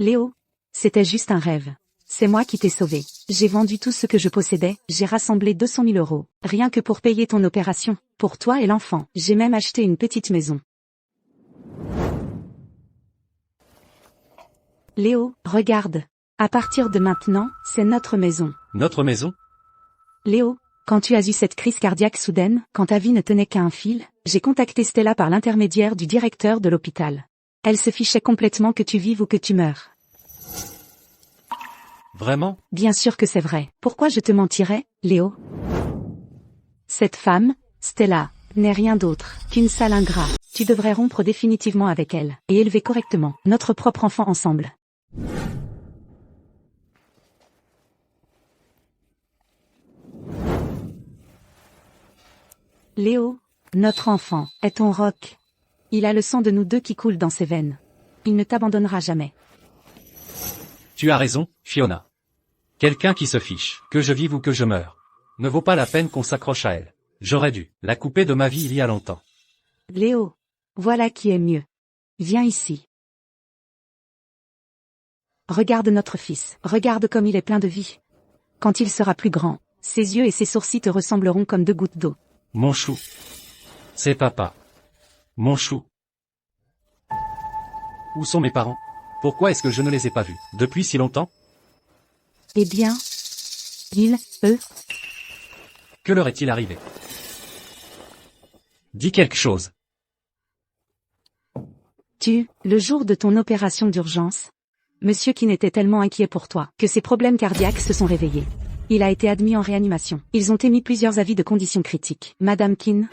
[SPEAKER 4] Léo, c'était juste un rêve. C'est moi qui t'ai sauvé. J'ai vendu tout ce que je possédais, j'ai rassemblé 200 000 €. Rien que pour payer ton opération. Pour toi et l'enfant. J'ai même acheté une petite maison. Léo, regarde. À partir de maintenant, c'est notre maison.
[SPEAKER 3] Notre maison?
[SPEAKER 4] Léo, quand tu as eu cette crise cardiaque soudaine, quand ta vie ne tenait qu'à un fil, j'ai contacté Stella par l'intermédiaire du directeur de l'hôpital. Elle se fichait complètement que tu vives ou que tu meurs.
[SPEAKER 3] Vraiment?
[SPEAKER 4] Bien sûr que c'est vrai. Pourquoi je te mentirais, Léo? Cette femme, Stella, n'est rien d'autre qu'une sale ingrat. Tu devrais rompre définitivement avec elle, et élever correctement notre propre enfant ensemble. Léo, notre enfant, est ton roc. Il a le sang de nous deux qui coule dans ses veines. Il ne t'abandonnera jamais.
[SPEAKER 3] Tu as raison, Fiona. Quelqu'un qui se fiche, que je vive ou que je meure, ne vaut pas la peine qu'on s'accroche à elle. J'aurais dû la couper de ma vie il y a longtemps.
[SPEAKER 4] Léo, voilà qui est mieux. Viens ici. Regarde notre fils, regarde comme il est plein de vie. Quand il sera plus grand, ses yeux et ses sourcils te ressembleront comme deux gouttes d'eau.
[SPEAKER 3] Mon chou. C'est papa. Mon chou. Où sont mes parents? Pourquoi est-ce que je ne les ai pas vus depuis si longtemps?
[SPEAKER 4] Eh bien, eux.
[SPEAKER 3] Que leur est-il arrivé? Dis quelque chose.
[SPEAKER 4] Le jour de ton opération d'urgence, Monsieur Keane était tellement inquiet pour toi que ses problèmes cardiaques se sont réveillés. Il a été admis en réanimation. Ils ont émis plusieurs avis de conditions critiques. Madame Keane,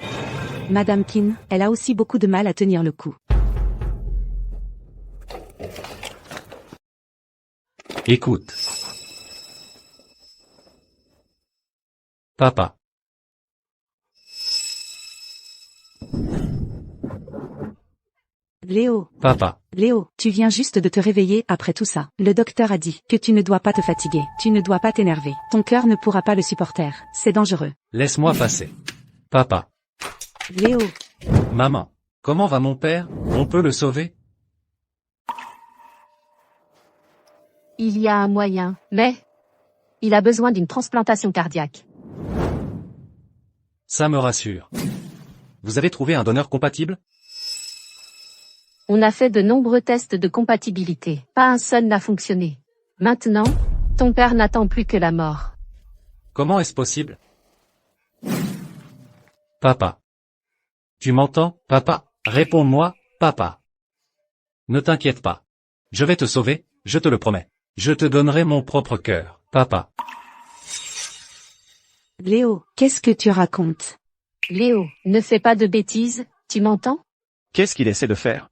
[SPEAKER 4] elle a aussi beaucoup de mal à tenir le coup.
[SPEAKER 3] Écoute. Papa.
[SPEAKER 4] Léo.
[SPEAKER 3] Papa.
[SPEAKER 4] Léo, tu viens juste de te réveiller après tout ça. Le docteur a dit que tu ne dois pas te fatiguer, tu ne dois pas t'énerver. Ton cœur ne pourra pas le supporter, c'est dangereux.
[SPEAKER 3] Laisse-moi passer. Papa.
[SPEAKER 4] Léo.
[SPEAKER 3] Maman. Comment va mon père? On peut le sauver?
[SPEAKER 5] Il y a un moyen, mais il a besoin d'une transplantation cardiaque.
[SPEAKER 3] Ça me rassure. Vous avez trouvé un donneur compatible?
[SPEAKER 5] On a fait de nombreux tests de compatibilité. Pas un seul n'a fonctionné. Maintenant, ton père n'attend plus que la mort.
[SPEAKER 3] Comment est-ce possible? Papa. Tu m'entends, papa? Réponds-moi, papa. Ne t'inquiète pas. Je vais te sauver, je te le promets. Je te donnerai mon propre cœur, papa.
[SPEAKER 4] Léo, qu'est-ce que tu racontes?
[SPEAKER 5] Léo, ne fais pas de bêtises, tu m'entends?
[SPEAKER 12] Qu'est-ce qu'il essaie de faire?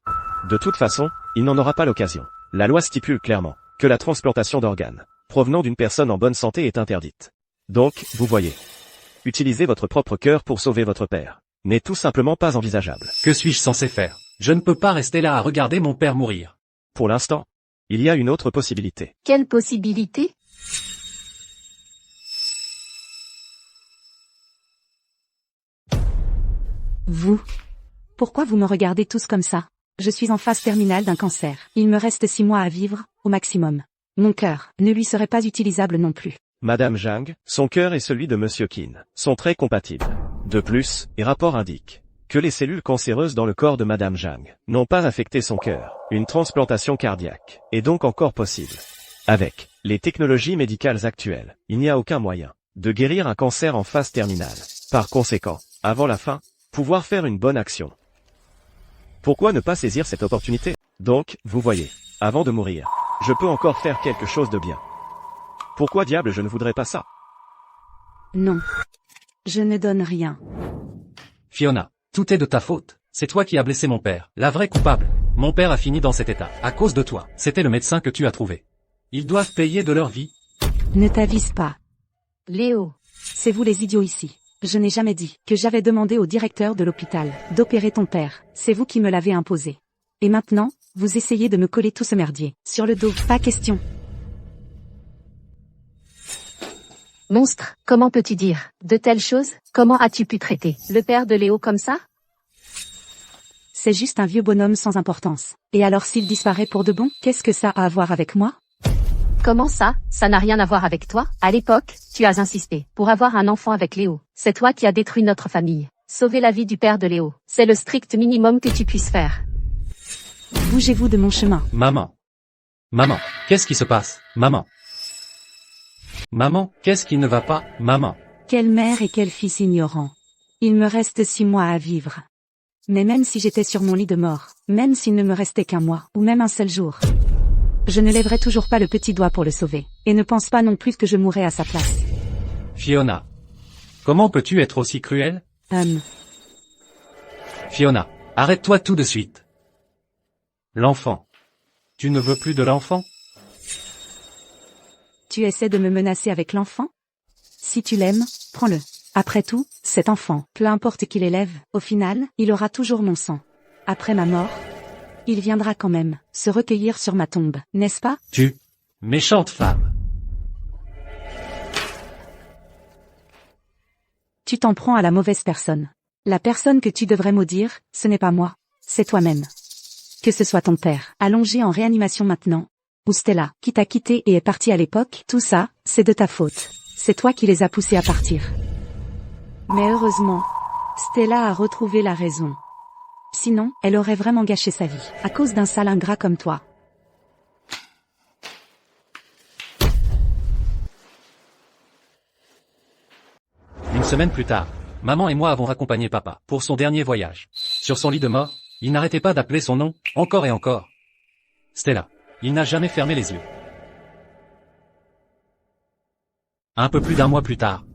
[SPEAKER 12] De toute façon, il n'en aura pas l'occasion. La loi stipule clairement que la transplantation d'organes provenant d'une personne en bonne santé est interdite. Donc, vous voyez, utiliser votre propre cœur pour sauver votre père n'est tout simplement pas envisageable.
[SPEAKER 3] Que suis-je censé faire? Je ne peux pas rester là à regarder mon père mourir.
[SPEAKER 12] Pour l'instant, il y a une autre possibilité.
[SPEAKER 5] Quelle possibilité?
[SPEAKER 4] Vous. Pourquoi vous me regardez tous comme ça? Je suis en phase terminale d'un cancer. Il me reste 6 mois à vivre, au maximum. Mon cœur ne lui serait pas utilisable non plus.
[SPEAKER 12] Madame Zhang, son cœur et celui de Monsieur Keane sont très compatibles. De plus, les rapports indiquent que les cellules cancéreuses dans le corps de Madame Zhang n'ont pas affecté son cœur. Une transplantation cardiaque est donc encore possible. Avec les technologies médicales actuelles, il n'y a aucun moyen de guérir un cancer en phase terminale. Par conséquent, avant la fin, pouvoir faire une bonne action. Pourquoi ne pas saisir cette opportunité? Donc, vous voyez, avant de mourir, je peux encore faire quelque chose de bien. Pourquoi diable je ne voudrais pas ça?
[SPEAKER 4] Non. Je ne donne rien.
[SPEAKER 3] Fiona, tout est de ta faute. C'est toi qui as blessé mon père, la vraie coupable. Mon père a fini dans cet état, à cause de toi. C'était le médecin que tu as trouvé. Ils doivent payer de leur vie.
[SPEAKER 4] Ne t'avise pas.
[SPEAKER 5] Léo.
[SPEAKER 4] C'est vous les idiots ici. Je n'ai jamais dit que j'avais demandé au directeur de l'hôpital d'opérer ton père. C'est vous qui me l'avez imposé. Et maintenant, vous essayez de me coller tout ce merdier sur le dos. Pas question.
[SPEAKER 5] Monstre, comment peux-tu dire de telles choses? Comment as-tu pu traiter le père de Léo comme ça?
[SPEAKER 4] C'est juste un vieux bonhomme sans importance. Et alors s'il disparaît pour de bon, qu'est-ce que ça a à voir avec moi?
[SPEAKER 5] Comment ça? Ça n'a rien à voir avec toi? À l'époque, tu as insisté pour avoir un enfant avec Léo. C'est toi qui as détruit notre famille. Sauver la vie du père de Léo, c'est le strict minimum que tu puisses faire.
[SPEAKER 4] Bougez-vous de mon chemin.
[SPEAKER 3] Maman. Maman, qu'est-ce qui se passe? Maman. Maman, qu'est-ce qui ne va pas? Maman.
[SPEAKER 4] Quelle mère et quel fils ignorant. Il me reste 6 mois à vivre. Mais même si j'étais sur mon lit de mort, même s'il ne me restait qu'un mois, ou même un seul jour, je ne lèverai toujours pas le petit doigt pour le sauver. Et ne pense pas non plus que je mourrai à sa place.
[SPEAKER 3] Fiona. Comment peux-tu être aussi cruelle? Fiona, arrête-toi tout de suite. L'enfant. Tu ne veux plus de l'enfant?
[SPEAKER 4] Tu essaies de me menacer avec l'enfant? Si tu l'aimes, prends-le. Après tout, cet enfant, peu importe qui l'élève, au final, il aura toujours mon sang. Après ma mort, il viendra quand même se recueillir sur ma tombe, n'est-ce pas?
[SPEAKER 3] Tu, méchante femme.
[SPEAKER 4] Tu t'en prends à la mauvaise personne. La personne que tu devrais maudire, ce n'est pas moi, c'est toi-même. Que ce soit ton père, allongé en réanimation maintenant, ou Stella, qui t'a quitté et est partie à l'époque, tout ça, c'est de ta faute. C'est toi qui les as poussés à partir. Mais heureusement, Stella a retrouvé la raison. Sinon, elle aurait vraiment gâché sa vie, à cause d'un sale ingrat comme toi.
[SPEAKER 3] Une semaine plus tard, maman et moi avons raccompagné papa pour son dernier voyage. Sur son lit de mort, il n'arrêtait pas d'appeler son nom, encore et encore. Stella. Il n'a jamais fermé les yeux. Un peu plus d'un mois plus tard,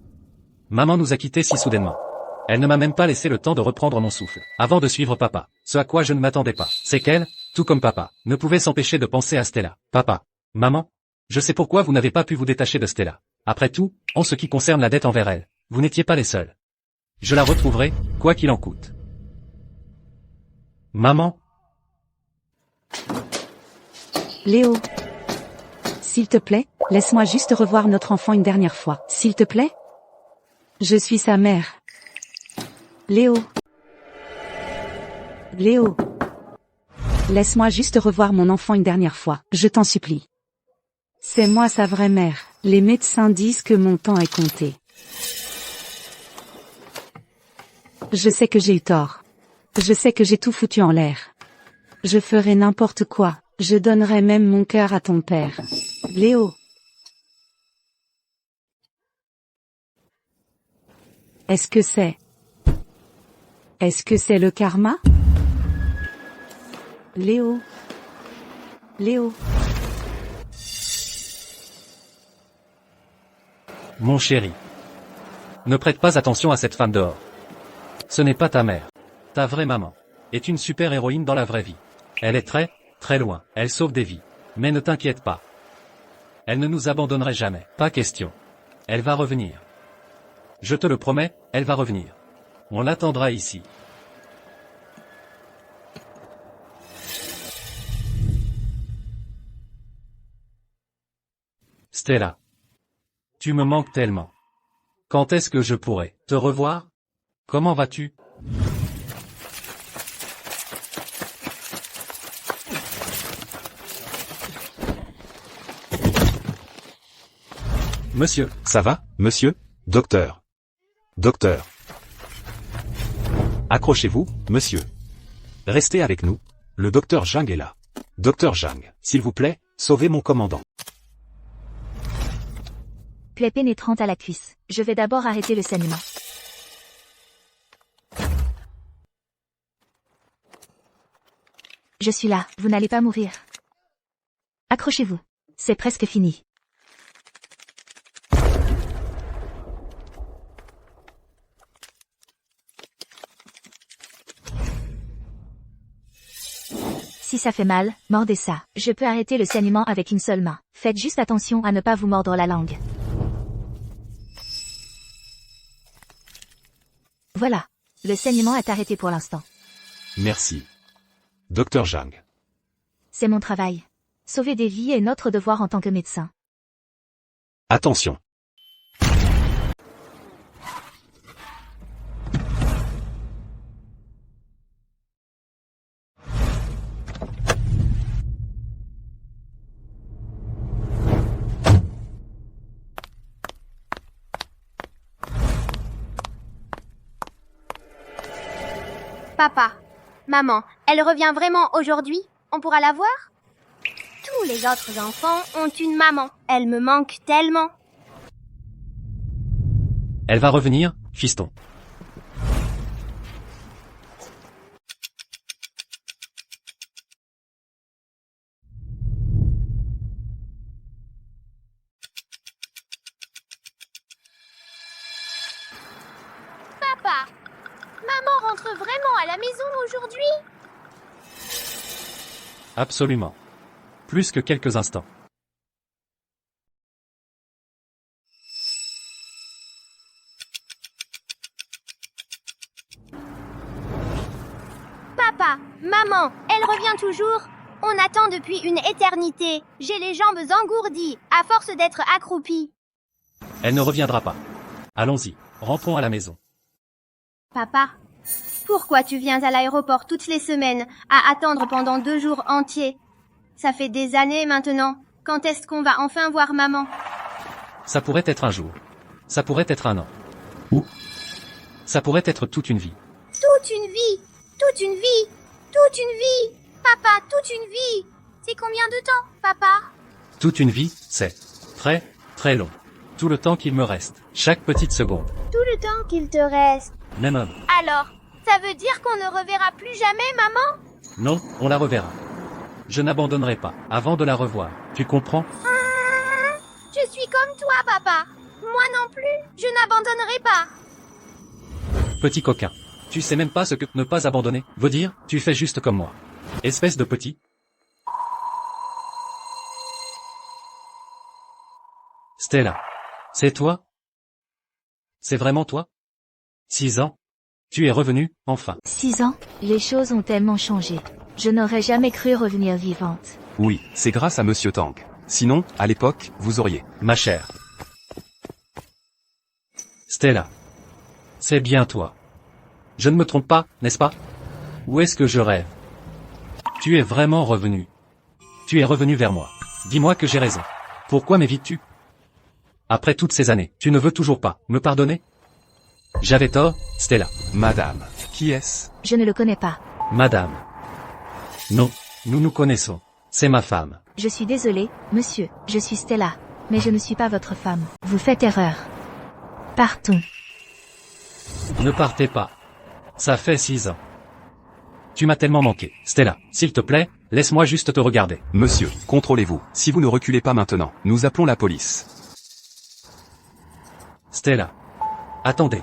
[SPEAKER 3] maman nous a quittés si soudainement. Elle ne m'a même pas laissé le temps de reprendre mon souffle, avant de suivre papa, ce à quoi je ne m'attendais pas. C'est qu'elle, tout comme papa, ne pouvait s'empêcher de penser à Stella. Papa, maman, je sais pourquoi vous n'avez pas pu vous détacher de Stella. Après tout, en ce qui concerne la dette envers elle, vous n'étiez pas les seuls. Je la retrouverai, quoi qu'il en coûte. Maman.
[SPEAKER 4] Léo. S'il te plaît, laisse-moi juste revoir notre enfant une dernière fois. S'il te plaît? Je suis sa mère. Léo. Léo. Laisse-moi juste revoir mon enfant une dernière fois, je t'en supplie. C'est moi sa vraie mère. Les médecins disent que mon temps est compté. Je sais que j'ai eu tort. Je sais que j'ai tout foutu en l'air. Je ferai n'importe quoi. Je donnerai même mon cœur à ton père. Léo. Est-ce que c'est le karma? Léo. Léo.
[SPEAKER 3] Mon chéri. Ne prête pas attention à cette femme dehors. Ce n'est pas ta mère. Ta vraie maman est une super héroïne dans la vraie vie. Elle est très, très loin. Elle sauve des vies. Mais ne t'inquiète pas. Elle ne nous abandonnerait jamais. Pas question. Elle va revenir. Je te le promets, elle va revenir. On l'attendra ici. Stella. Tu me manques tellement. Quand est-ce que je pourrai te revoir? Comment vas-tu? Monsieur.
[SPEAKER 8] Ça va, monsieur? Docteur. Docteur. Accrochez-vous, monsieur. Restez avec nous. Le docteur Zhang est là. Docteur Zhang, s'il vous plaît, sauvez mon commandant.
[SPEAKER 1] Plaie pénétrante à la cuisse. Je vais d'abord arrêter le saignement. Je suis là, vous n'allez pas mourir. Accrochez-vous. C'est presque fini. Si ça fait mal, mordez ça. Je peux arrêter le saignement avec une seule main. Faites juste attention à ne pas vous mordre la langue. Voilà. Le saignement est arrêté pour l'instant.
[SPEAKER 8] Merci. Docteur Zhang.
[SPEAKER 1] C'est mon travail. Sauver des vies est notre devoir en tant que médecin.
[SPEAKER 8] Attention.
[SPEAKER 11] Papa, maman, elle revient vraiment aujourd'hui? On pourra la voir? Tous les autres enfants ont une maman. Elle me manque tellement.
[SPEAKER 3] Elle va revenir, fiston.
[SPEAKER 11] Papa, maman rentre vraiment à la maison aujourd'hui?
[SPEAKER 3] Absolument. Plus que quelques instants.
[SPEAKER 11] Papa, maman, elle revient toujours. On attend depuis une éternité. J'ai les jambes engourdies, à force d'être accroupie.
[SPEAKER 3] Elle ne reviendra pas. Allons-y, rentrons à la maison.
[SPEAKER 11] Papa, pourquoi tu viens à l'aéroport toutes les semaines, à attendre pendant 2 jours entiers? Ça fait des années maintenant. Quand est-ce qu'on va enfin voir maman?
[SPEAKER 3] Ça pourrait être un jour. Ça pourrait être un an. Ou ça pourrait être toute une vie.
[SPEAKER 11] Toute une vie, toute une vie, toute une vie. Papa, toute une vie. C'est combien de temps, papa?
[SPEAKER 3] Toute une vie, c'est très, très long. Tout le temps qu'il me reste. Chaque petite seconde.
[SPEAKER 11] Tout le temps qu'il te reste.
[SPEAKER 3] Même homme.
[SPEAKER 11] Alors, ça veut dire qu'on ne reverra plus jamais maman?
[SPEAKER 3] Non, on la reverra. Je n'abandonnerai pas, avant de la revoir. Tu comprends?
[SPEAKER 11] Je suis comme toi, papa. Moi non plus, je n'abandonnerai pas.
[SPEAKER 3] Petit coquin. Tu sais même pas ce que ne pas abandonner veut dire, tu fais juste comme moi. Espèce de petit. Stella. C'est toi? C'est vraiment toi? 6 ans? Tu es revenue, enfin.
[SPEAKER 1] 6 ans, les choses ont tellement changé. Je n'aurais jamais cru revenir vivante.
[SPEAKER 8] Oui, c'est grâce à Monsieur Tang. Sinon, à l'époque, vous auriez...
[SPEAKER 3] Ma chère. Stella. C'est bien toi. Je ne me trompe pas, n'est-ce pas? Ou est-ce que je rêve? Tu es vraiment revenu. Tu es revenu vers moi. Dis-moi que j'ai raison. Pourquoi m'évites-tu? Après toutes ces années, tu ne veux toujours pas me pardonner? J'avais tort, Stella.
[SPEAKER 8] Madame, qui est-ce?
[SPEAKER 1] Je ne le connais pas.
[SPEAKER 3] Madame. Non, nous nous connaissons. C'est ma femme.
[SPEAKER 1] Je suis désolée, monsieur, je suis Stella. Mais je ne suis pas votre femme. Vous faites erreur. Partons.
[SPEAKER 3] Ne partez pas. Ça fait 6 ans. Tu m'as tellement manqué. Stella, s'il te plaît, laisse-moi juste te regarder.
[SPEAKER 8] Monsieur, contrôlez-vous. Si vous ne reculez pas maintenant, nous appelons la police.
[SPEAKER 3] Stella. Attendez.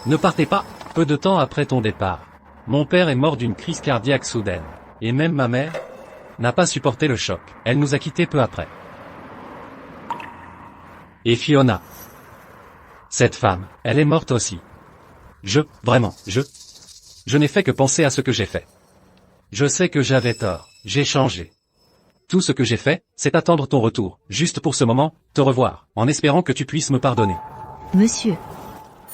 [SPEAKER 3] Ne partez pas. Peu de temps après ton départ, mon père est mort d'une crise cardiaque soudaine. Et même ma mère n'a pas supporté le choc. Elle nous a quittés peu après. Et Fiona. Cette femme, elle est morte aussi. Je n'ai fait que penser à ce que j'ai fait. Je sais que j'avais tort, j'ai changé. Tout ce que j'ai fait, c'est attendre ton retour, juste pour ce moment, te revoir, en espérant que tu puisses me pardonner.
[SPEAKER 1] Monsieur,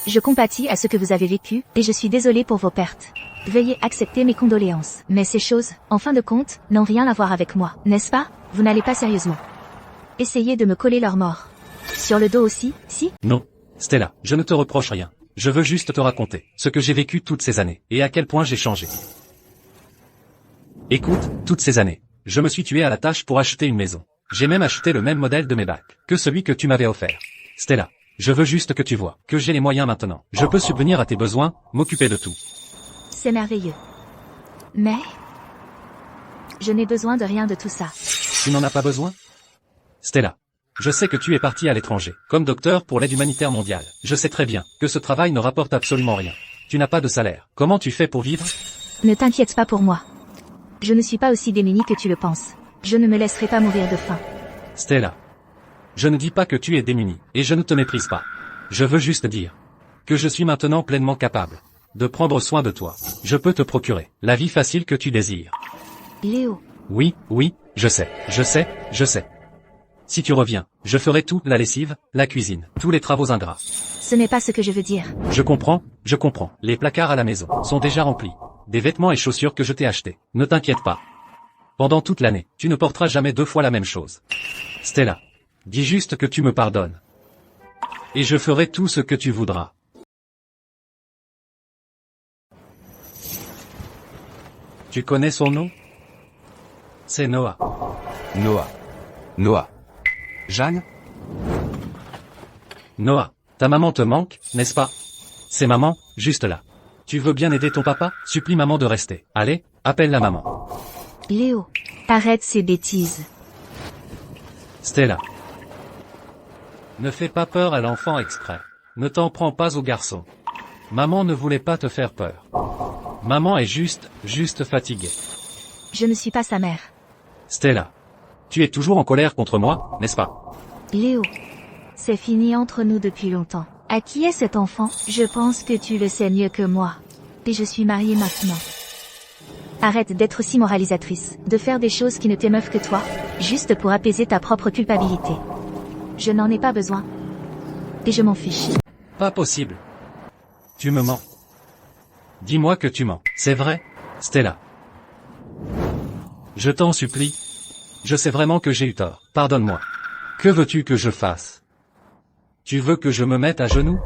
[SPEAKER 1] je compatis à ce que vous avez vécu, et je suis désolée pour vos pertes. Veuillez accepter mes condoléances. Mais ces choses, en fin de compte, n'ont rien à voir avec moi, n'est-ce pas? Vous n'allez pas sérieusement essayez de me coller leur mort. Sur le dos aussi, si?
[SPEAKER 3] Non, Stella, je ne te reproche rien. Je veux juste te raconter ce que j'ai vécu toutes ces années, et à quel point j'ai changé. Écoute, toutes ces années, je me suis tué à la tâche pour acheter une maison. J'ai même acheté le même modèle de mes bacs que celui que tu m'avais offert. Stella, je veux juste que tu vois que j'ai les moyens maintenant. Je peux subvenir à tes besoins, m'occuper de tout.
[SPEAKER 1] C'est merveilleux. Mais je n'ai besoin de rien de tout ça.
[SPEAKER 3] Tu n'en as pas besoin? Stella, je sais que tu es parti à l'étranger, comme docteur pour l'aide humanitaire mondiale. Je sais très bien que ce travail ne rapporte absolument rien. Tu n'as pas de salaire. Comment tu fais pour vivre?
[SPEAKER 1] Ne t'inquiète pas pour moi. Je ne suis pas aussi démunie que tu le penses. Je ne me laisserai pas mourir de faim.
[SPEAKER 3] Stella, je ne dis pas que tu es démunie, et je ne te méprise pas. Je veux juste dire que je suis maintenant pleinement capable de prendre soin de toi. Je peux te procurer la vie facile que tu désires.
[SPEAKER 1] Léo.
[SPEAKER 3] Oui, je sais. Si tu reviens, je ferai tout, la lessive, la cuisine, tous les travaux ingrats.
[SPEAKER 1] Ce n'est pas ce que je veux dire.
[SPEAKER 3] Je comprends. Les placards à la maison sont déjà remplis. Des vêtements et chaussures que je t'ai achetés. Ne t'inquiète pas. Pendant toute l'année, tu ne porteras jamais 2 fois la même chose. Stella, dis juste que tu me pardonnes. Et je ferai tout ce que tu voudras. Tu connais son nom? C'est Noah.
[SPEAKER 8] Noah. Jeanne?
[SPEAKER 3] Noah, ta maman te manque, n'est-ce pas? C'est maman, juste là. Tu veux bien aider ton papa? Supplie maman de rester. Allez, appelle la maman.
[SPEAKER 1] Léo, arrête ces bêtises.
[SPEAKER 3] Stella. Ne fais pas peur à l'enfant exprès. Ne t'en prends pas au garçon. Maman ne voulait pas te faire peur. Maman est juste fatiguée.
[SPEAKER 1] Je ne suis pas sa mère.
[SPEAKER 3] Stella. Tu es toujours en colère contre moi, n'est-ce pas?
[SPEAKER 1] Léo. C'est fini entre nous depuis longtemps. À qui est cet enfant? Je pense que tu le sais mieux que moi. Et je suis mariée maintenant. Arrête d'être aussi moralisatrice, de faire des choses qui ne t'émeuvent que toi, juste pour apaiser ta propre culpabilité. Je n'en ai pas besoin. Et je m'en fiche.
[SPEAKER 3] Pas possible. Tu me mens. Dis-moi que tu mens. C'est vrai, Stella. Je t'en supplie. Je sais vraiment que j'ai eu tort. Pardonne-moi. Que veux-tu que je fasse? Tu veux que je me mette à genoux?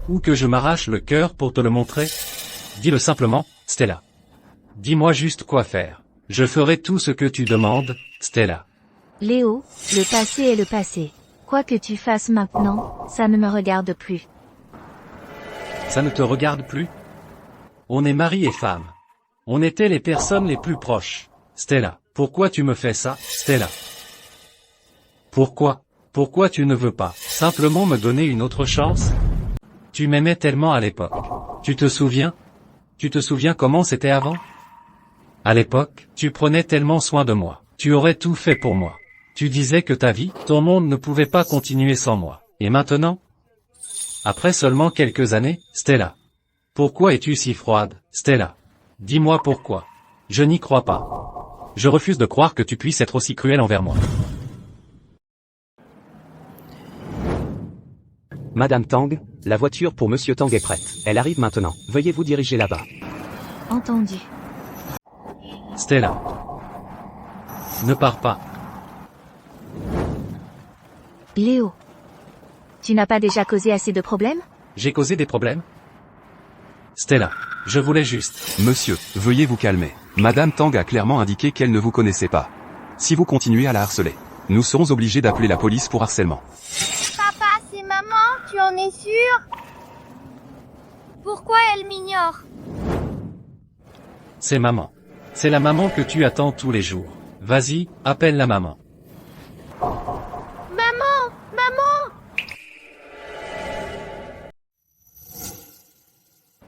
[SPEAKER 3] Ou que je m'arrache le cœur pour te le montrer? Dis-le simplement, Stella. Dis-moi juste quoi faire. Je ferai tout ce que tu demandes, Stella.
[SPEAKER 1] Léo, le passé est le passé. Quoi que tu fasses maintenant, ça ne me regarde plus.
[SPEAKER 3] Ça ne te regarde plus? On est mari et femme. On était les personnes les plus proches. Stella, pourquoi tu me fais ça, Stella? Pourquoi? Pourquoi tu ne veux pas simplement me donner une autre chance? Tu m'aimais tellement à l'époque. Tu te souviens? Tu te souviens comment c'était avant? À l'époque, tu prenais tellement soin de moi. Tu aurais tout fait pour moi. Tu disais que ta vie, ton monde ne pouvait pas continuer sans moi. Et maintenant? Après seulement quelques années, Stella. Pourquoi es-tu si froide, Stella? Dis-moi pourquoi. Je n'y crois pas. Je refuse de croire que tu puisses être aussi cruel envers moi.
[SPEAKER 13] Madame Tang, la voiture pour Monsieur Tang est prête. Elle arrive maintenant. Veuillez vous diriger là-bas.
[SPEAKER 1] Entendu.
[SPEAKER 3] Stella. Ne pars pas.
[SPEAKER 1] Léo. Tu n'as pas déjà causé assez de problèmes?
[SPEAKER 3] J'ai causé des problèmes? Stella, je voulais juste...
[SPEAKER 8] Monsieur, veuillez vous calmer. Madame Tang a clairement indiqué qu'elle ne vous connaissait pas. Si vous continuez à la harceler, nous serons obligés d'appeler la police pour harcèlement.
[SPEAKER 11] Papa, c'est maman, tu en es sûr? Pourquoi elle m'ignore?
[SPEAKER 3] C'est maman. C'est la maman que tu attends tous les jours. Vas-y, appelle la maman.
[SPEAKER 11] Maman! Maman!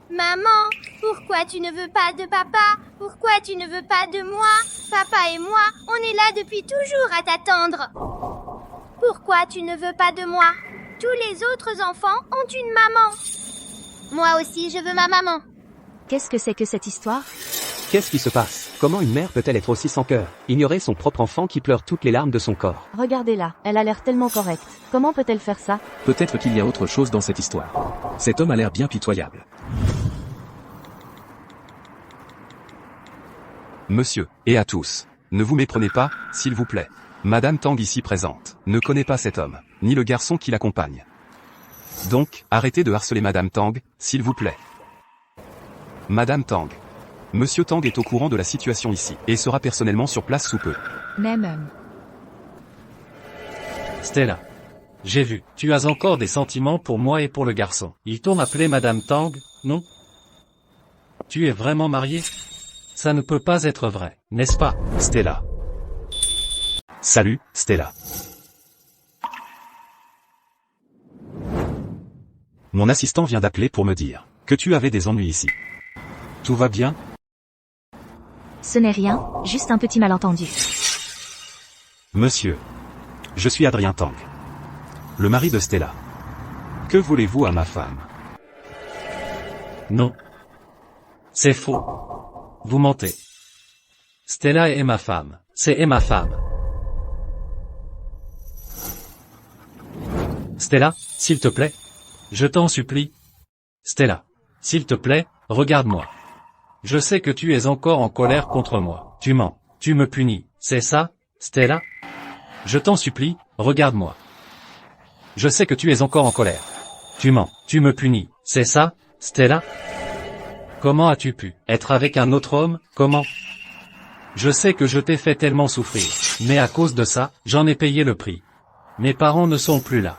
[SPEAKER 11] Maman, pourquoi tu ne veux pas de papa? Pourquoi tu ne veux pas de moi? Papa et moi, on est là depuis toujours à t'attendre. Pourquoi tu ne veux pas de moi? Tous les autres enfants ont une maman. Moi aussi, je veux ma maman.
[SPEAKER 1] Qu'est-ce que c'est que cette histoire?
[SPEAKER 13] Qu'est-ce qui se passe? Comment une mère peut-elle être aussi sans cœur? Ignorer son propre enfant qui pleure toutes les larmes de son corps.
[SPEAKER 9] Regardez-la, elle a l'air tellement correcte. Comment peut-elle faire ça?
[SPEAKER 6] Peut-être qu'il y a autre chose dans cette histoire. Cet homme a l'air bien pitoyable.
[SPEAKER 8] Monsieur, et à tous, ne vous méprenez pas, s'il vous plaît. Madame Tang ici présente ne connaît pas cet homme, ni le garçon qui l'accompagne. Donc, arrêtez de harceler Madame Tang, s'il vous plaît. Madame Tang. Monsieur Tang est au courant de la situation ici, et sera personnellement sur place sous peu.
[SPEAKER 1] Même.
[SPEAKER 3] Stella. J'ai vu, tu as encore des sentiments pour moi et pour le garçon. Ils t'ont appelé Madame Tang, non? Tu es vraiment marié? Ça ne peut pas être vrai, n'est-ce pas, Stella?
[SPEAKER 8] Salut, Stella. Mon assistant vient d'appeler pour me dire que tu avais des ennuis ici. Tout va bien?
[SPEAKER 1] Ce n'est rien, juste un petit malentendu.
[SPEAKER 8] Monsieur. Je suis Adrien Tang. Le mari de Stella. Que voulez-vous à ma femme?
[SPEAKER 3] Non. C'est faux. Vous mentez. Stella est ma femme. C'est ma femme. Stella, s'il te plaît. Je t'en supplie. Stella. S'il te plaît, regarde-moi. Je sais que tu es encore en colère contre moi. Tu mens. Tu me punis. C'est ça, Stella? Je t'en supplie, regarde-moi. Je sais que tu es encore en colère. Tu mens. Tu me punis. C'est ça, Stella? Comment as-tu pu être avec un autre homme? Comment? Je sais que je t'ai fait tellement souffrir. Mais à cause de ça, j'en ai payé le prix. Mes parents ne sont plus là.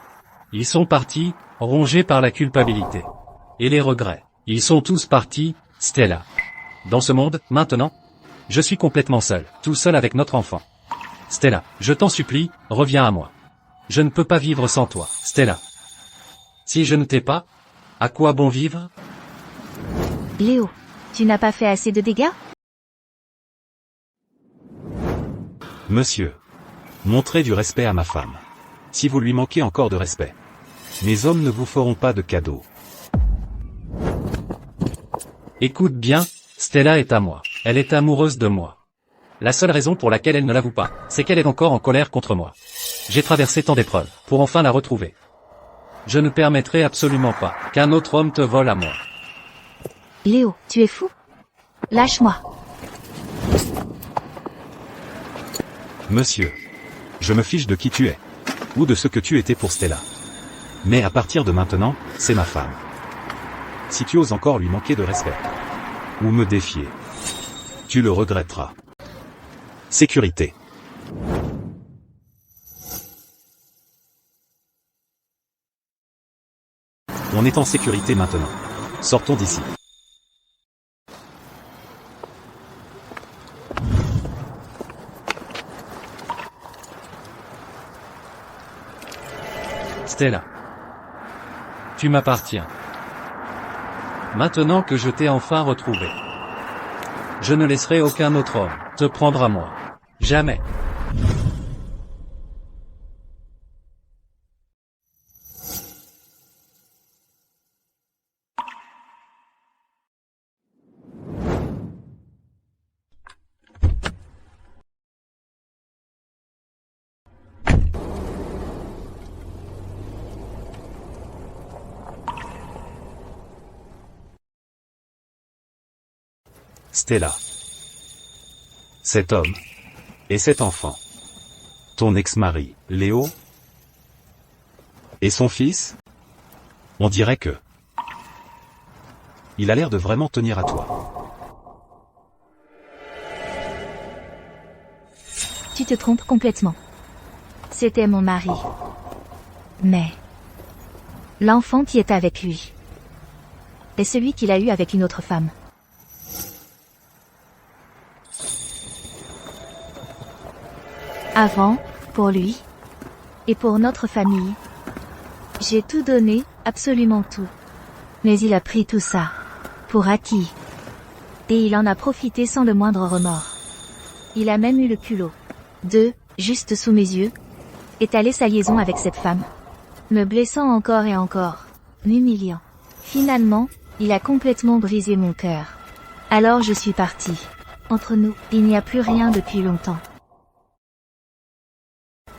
[SPEAKER 3] Ils sont partis, rongés par la culpabilité. Et les regrets. Ils sont tous partis, Stella. Dans ce monde, maintenant, je suis complètement seul, tout seul avec notre enfant. Stella, je t'en supplie, reviens à moi. Je ne peux pas vivre sans toi, Stella. Si je ne t'ai pas, à quoi bon vivre?
[SPEAKER 1] Léo, tu n'as pas fait assez de dégâts?
[SPEAKER 8] Monsieur. Montrez du respect à ma femme. Si vous lui manquez encore de respect, mes hommes ne vous feront pas de cadeaux.
[SPEAKER 3] Écoute bien, Stella est à moi. Elle est amoureuse de moi. La seule raison pour laquelle elle ne l'avoue pas, c'est qu'elle est encore en colère contre moi. J'ai traversé tant d'épreuves pour enfin la retrouver. Je ne permettrai absolument pas qu'un autre homme te vole à moi.
[SPEAKER 1] Léo, tu es fou? Lâche-moi.
[SPEAKER 8] Monsieur. Je me fiche de qui tu es. Ou de ce que tu étais pour Stella. Mais à partir de maintenant, c'est ma femme. Si tu oses encore lui manquer de respect, ou me défier, tu le regretteras. Sécurité. On est en sécurité maintenant. Sortons d'ici.
[SPEAKER 3] Stella. Tu m'appartiens. Maintenant que je t'ai enfin retrouvé, je ne laisserai aucun autre homme te prendre à moi. Jamais.
[SPEAKER 8] Stella. Cet homme. Et cet enfant. Ton ex-mari, Léo. Et son fils. On dirait que... Il a l'air de vraiment tenir à toi.
[SPEAKER 1] Tu te trompes complètement. C'était mon mari. Mais... l'enfant qui est avec lui est celui qu'il a eu avec une autre femme. Avant, pour lui, et pour notre famille, j'ai tout donné, absolument tout. Mais il a pris tout ça, pour acquis. Et il en a profité sans le moindre remords. Il a même eu le culot de, juste sous mes yeux, étaler sa liaison avec cette femme. Me blessant encore et encore, m'humiliant. Finalement, il a complètement brisé mon cœur. Alors je suis partie. Entre nous, il n'y a plus rien depuis longtemps.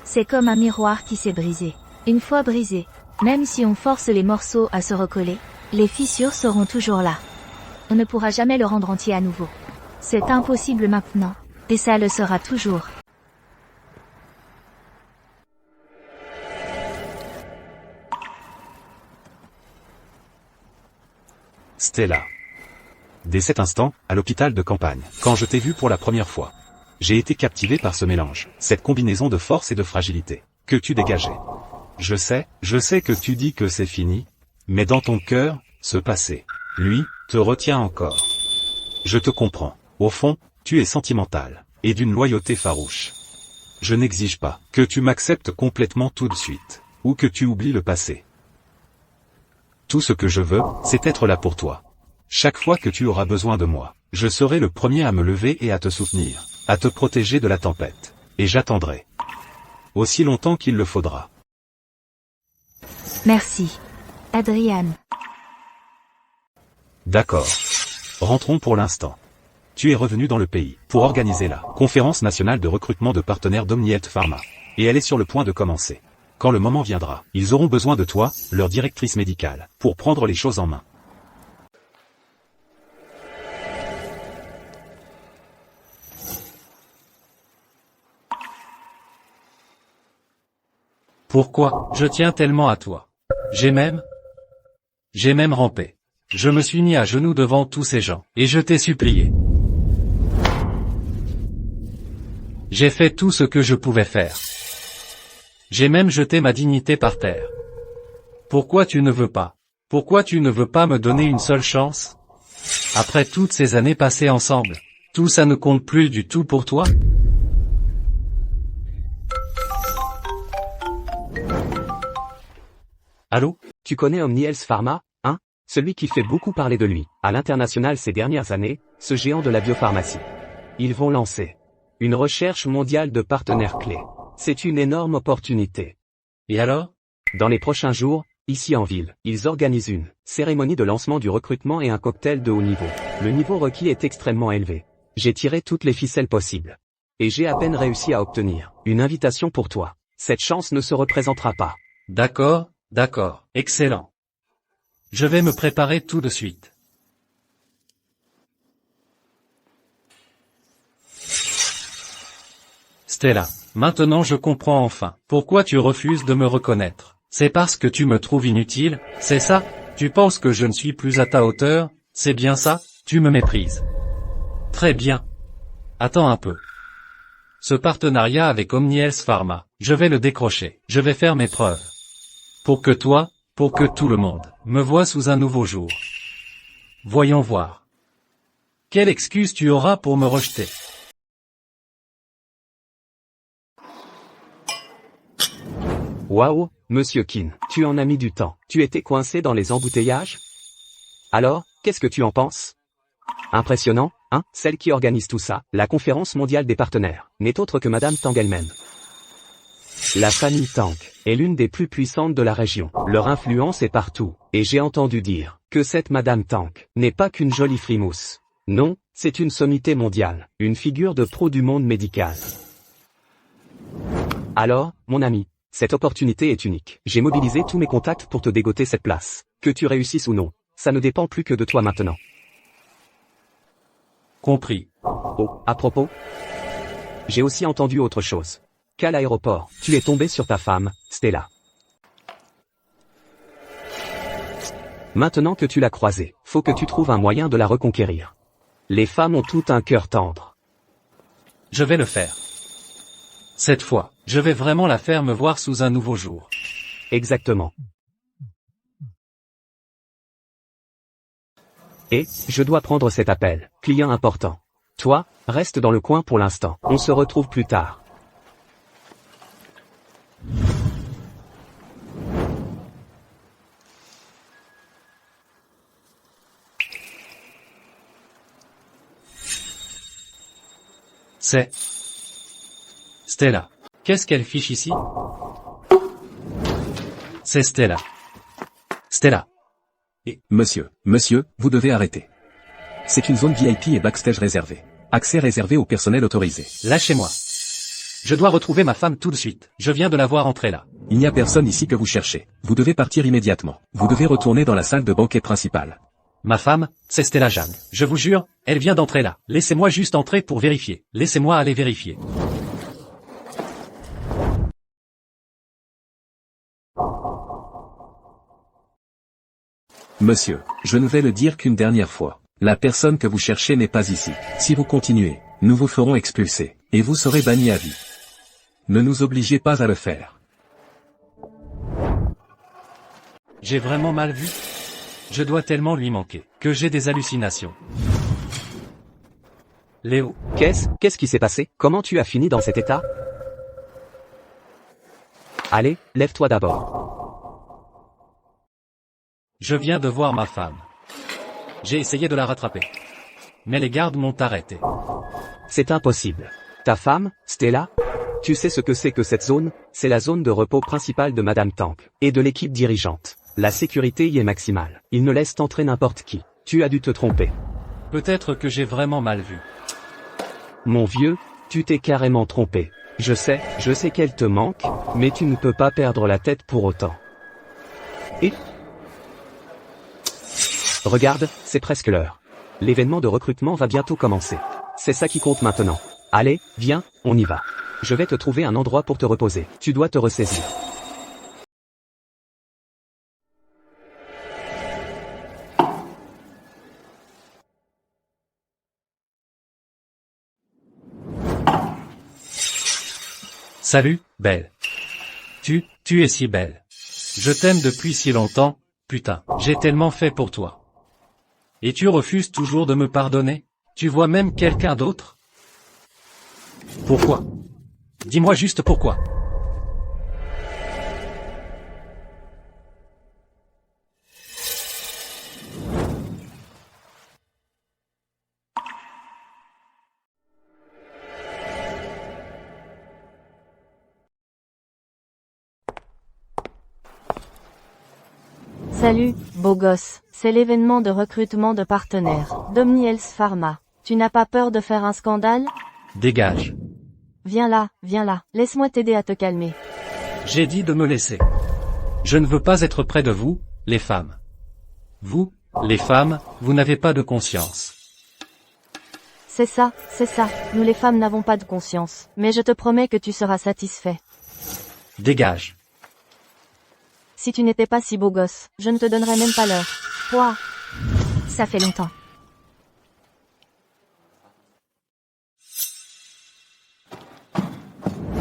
[SPEAKER 1] C'est comme un miroir qui s'est brisé. Une fois brisé, même si on force les morceaux à se recoller, les fissures seront toujours là. On ne pourra jamais le rendre entier à nouveau. C'est impossible maintenant, et ça le sera toujours.
[SPEAKER 8] Stella. Dès cet instant, à l'hôpital de campagne, quand je t'ai vu pour la première fois, j'ai été captivé par ce mélange, cette combinaison de force et de fragilité, que tu dégageais. Je sais que tu dis que c'est fini, mais dans ton cœur, ce passé, lui, te retient encore. Je te comprends. Au fond, tu es sentimental, et d'une loyauté farouche. Je n'exige pas que tu m'acceptes complètement tout de suite, ou que tu oublies le passé. Tout ce que je veux, c'est être là pour toi. Chaque fois que tu auras besoin de moi, je serai le premier à me lever et à te soutenir, à te protéger de la tempête. Et j'attendrai. Aussi longtemps qu'il le faudra.
[SPEAKER 1] Merci. Adriane.
[SPEAKER 8] D'accord. Rentrons pour l'instant. Tu es revenu dans le pays pour organiser la conférence nationale de recrutement de partenaires d'Omni-Health Pharma. Et elle est sur le point de commencer. Quand le moment viendra, ils auront besoin de toi, leur directrice médicale, pour prendre les choses en main.
[SPEAKER 3] Pourquoi je tiens tellement à toi? J'ai même rampé. Je me suis mis à genoux devant tous ces gens, et je t'ai supplié. J'ai fait tout ce que je pouvais faire. J'ai même jeté ma dignité par terre. Pourquoi tu ne veux pas? Pourquoi tu ne veux pas me donner une seule chance? Après toutes ces années passées ensemble, tout ça ne compte plus du tout pour toi?
[SPEAKER 13] Allô? Tu connais Omni-Health Pharma, hein? Celui qui fait beaucoup parler de lui, à l'international ces dernières années, ce géant de la biopharmacie. Ils vont lancer une recherche mondiale de partenaires clés. C'est une énorme opportunité.
[SPEAKER 3] Et alors?
[SPEAKER 13] Dans les prochains jours, ici en ville, ils organisent une cérémonie de lancement du recrutement et un cocktail de haut niveau. Le niveau requis est extrêmement élevé. J'ai tiré toutes les ficelles possibles. Et j'ai à peine réussi à obtenir une invitation pour toi. Cette chance ne se représentera pas.
[SPEAKER 3] D'accord, d'accord, excellent. Je vais me préparer tout de suite. Stella, maintenant je comprends enfin pourquoi tu refuses de me reconnaître. C'est parce que tu me trouves inutile, c'est ça? Tu penses que je ne suis plus à ta hauteur, c'est bien ça? Tu me méprises. Très bien. Attends un peu. Ce partenariat avec OmniHealth Pharma, je vais le décrocher, je vais faire mes preuves. Pour que toi, pour que tout le monde, me voie sous un nouveau jour. Voyons voir. Quelle excuse tu auras pour me rejeter?
[SPEAKER 13] Waouh, Monsieur Keane, tu en as mis du temps. Tu étais coincé dans les embouteillages? Alors, qu'est-ce que tu en penses? Impressionnant, hein? Celle qui organise tout ça, la conférence mondiale des partenaires, n'est autre que Madame Tang elle-même. La famille Tang est l'une des plus puissantes de la région. Leur influence est partout, et j'ai entendu dire que cette Madame Tang n'est pas qu'une jolie frimousse. Non, c'est une sommité mondiale, une figure de pro du monde médical. Alors, mon ami, cette opportunité est unique. J'ai mobilisé tous mes contacts pour te dégoter cette place. Que tu réussisses ou non, ça ne dépend plus que de toi maintenant.
[SPEAKER 3] Compris.
[SPEAKER 13] Oh, à propos, j'ai aussi entendu autre chose. Qu'à l'aéroport, tu es tombé sur ta femme, Stella. Maintenant que tu l'as croisée, faut que tu trouves un moyen de la reconquérir. Les femmes ont tout un cœur tendre.
[SPEAKER 3] Je vais le faire. Cette fois, je vais vraiment la faire me voir sous un nouveau jour.
[SPEAKER 13] Exactement. Et, je dois prendre cet appel, client important. Toi, reste dans le coin pour l'instant, on se retrouve plus tard.
[SPEAKER 3] C'est Stella. Qu'est-ce qu'elle fiche ici? C'est Stella. Stella.
[SPEAKER 6] Et, monsieur, vous devez arrêter. C'est une zone VIP et backstage réservée. Accès réservé au personnel autorisé.
[SPEAKER 3] Lâchez-moi. Je dois retrouver ma femme tout de suite. Je viens de la voir entrer là.
[SPEAKER 6] Il n'y a personne ici que vous cherchez. Vous devez partir immédiatement. Vous devez retourner dans la salle de banquet principale.
[SPEAKER 3] Ma femme, c'est Stella Jang. Je vous jure, elle vient d'entrer là. Laissez-moi juste entrer pour vérifier. Laissez-moi aller vérifier.
[SPEAKER 6] Monsieur, je ne vais le dire qu'une dernière fois. La personne que vous cherchez n'est pas ici. Si vous continuez, nous vous ferons expulser, et vous serez banni à vie. Ne nous obligez pas à le faire.
[SPEAKER 3] J'ai vraiment mal vu. Je dois tellement lui manquer, que j'ai des hallucinations. Léo.
[SPEAKER 13] Qu'est-ce qui s'est passé? Comment tu as fini dans cet état? Allez, lève-toi d'abord.
[SPEAKER 3] Je viens de voir ma femme. J'ai essayé de la rattraper. Mais les gardes m'ont arrêté.
[SPEAKER 13] C'est impossible. Ta femme, Stella? Tu sais ce que c'est que cette zone? C'est la zone de repos principale de Madame Tang, et de l'équipe dirigeante. La sécurité y est maximale. Ils ne laissent entrer n'importe qui. Tu as dû te tromper.
[SPEAKER 3] Peut-être que j'ai vraiment mal vu.
[SPEAKER 13] Mon vieux, tu t'es carrément trompé. Je sais qu'elle te manque, mais tu ne peux pas perdre la tête pour autant. Et regarde, c'est presque l'heure. L'événement de recrutement va bientôt commencer. C'est ça qui compte maintenant. Allez, viens, on y va. Je vais te trouver un endroit pour te reposer. Tu dois te ressaisir.
[SPEAKER 3] Salut, belle. Tu es si belle. Je t'aime depuis si longtemps, putain, j'ai tellement fait pour toi. Et tu refuses toujours de me pardonner? Tu vois même quelqu'un d'autre? Pourquoi? Dis-moi juste pourquoi.
[SPEAKER 9] Salut, beau gosse. C'est l'événement de recrutement de partenaires d'OmniHealth Pharma. Tu n'as pas peur de faire un scandale?
[SPEAKER 3] Dégage.
[SPEAKER 9] Viens là, laisse-moi t'aider à te calmer.
[SPEAKER 3] J'ai dit de me laisser. Je ne veux pas être près de vous, les femmes. Vous, les femmes, vous n'avez pas de conscience.
[SPEAKER 9] C'est ça, nous les femmes n'avons pas de conscience, mais je te promets que tu seras satisfait.
[SPEAKER 3] Dégage.
[SPEAKER 9] Si tu n'étais pas si beau gosse, je ne te donnerais même pas l'heure. Quoi?
[SPEAKER 1] Ça fait longtemps.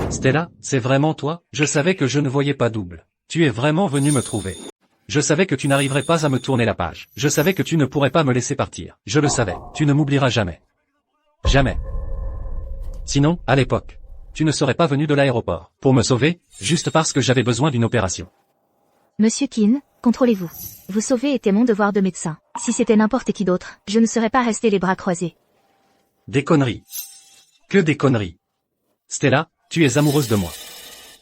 [SPEAKER 3] Stella, c'est vraiment toi? Je savais que je ne voyais pas double. Tu es vraiment venu me trouver. Je savais que tu n'arriverais pas à me tourner la page. Je savais que tu ne pourrais pas me laisser partir. Je le savais. Tu ne m'oublieras jamais. Jamais. Sinon, à l'époque, tu ne serais pas venu de l'aéroport pour me sauver, juste parce que j'avais besoin d'une opération.
[SPEAKER 1] Monsieur Keane, contrôlez-vous. Vous sauver était mon devoir de médecin. Si c'était n'importe qui d'autre, je ne serais pas resté les bras croisés.
[SPEAKER 3] Des conneries. Que des conneries. Stella, tu es amoureuse de moi.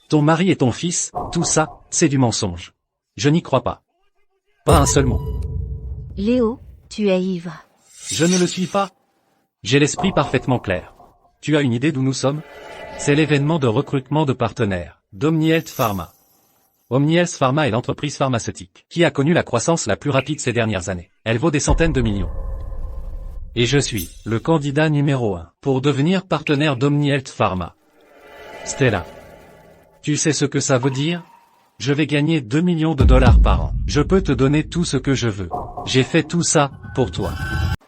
[SPEAKER 3] Ton mari et ton fils, tout ça, c'est du mensonge. Je n'y crois pas. Pas un seul mot.
[SPEAKER 1] Léo, tu es ivre.
[SPEAKER 3] Je ne le suis pas. J'ai l'esprit parfaitement clair. Tu as une idée d'où nous sommes? C'est l'événement de recrutement de partenaires, d'OmniHealth Pharma. OmniHealth Pharma est l'entreprise pharmaceutique qui a connu la croissance la plus rapide ces dernières années. Elle vaut des centaines de millions. Et je suis le candidat numéro 1 pour devenir partenaire d'OmniHealth Pharma. Stella, tu sais ce que ça veut dire? Je vais gagner 2 millions de dollars par an. Je peux te donner tout ce que je veux. J'ai fait tout ça pour toi.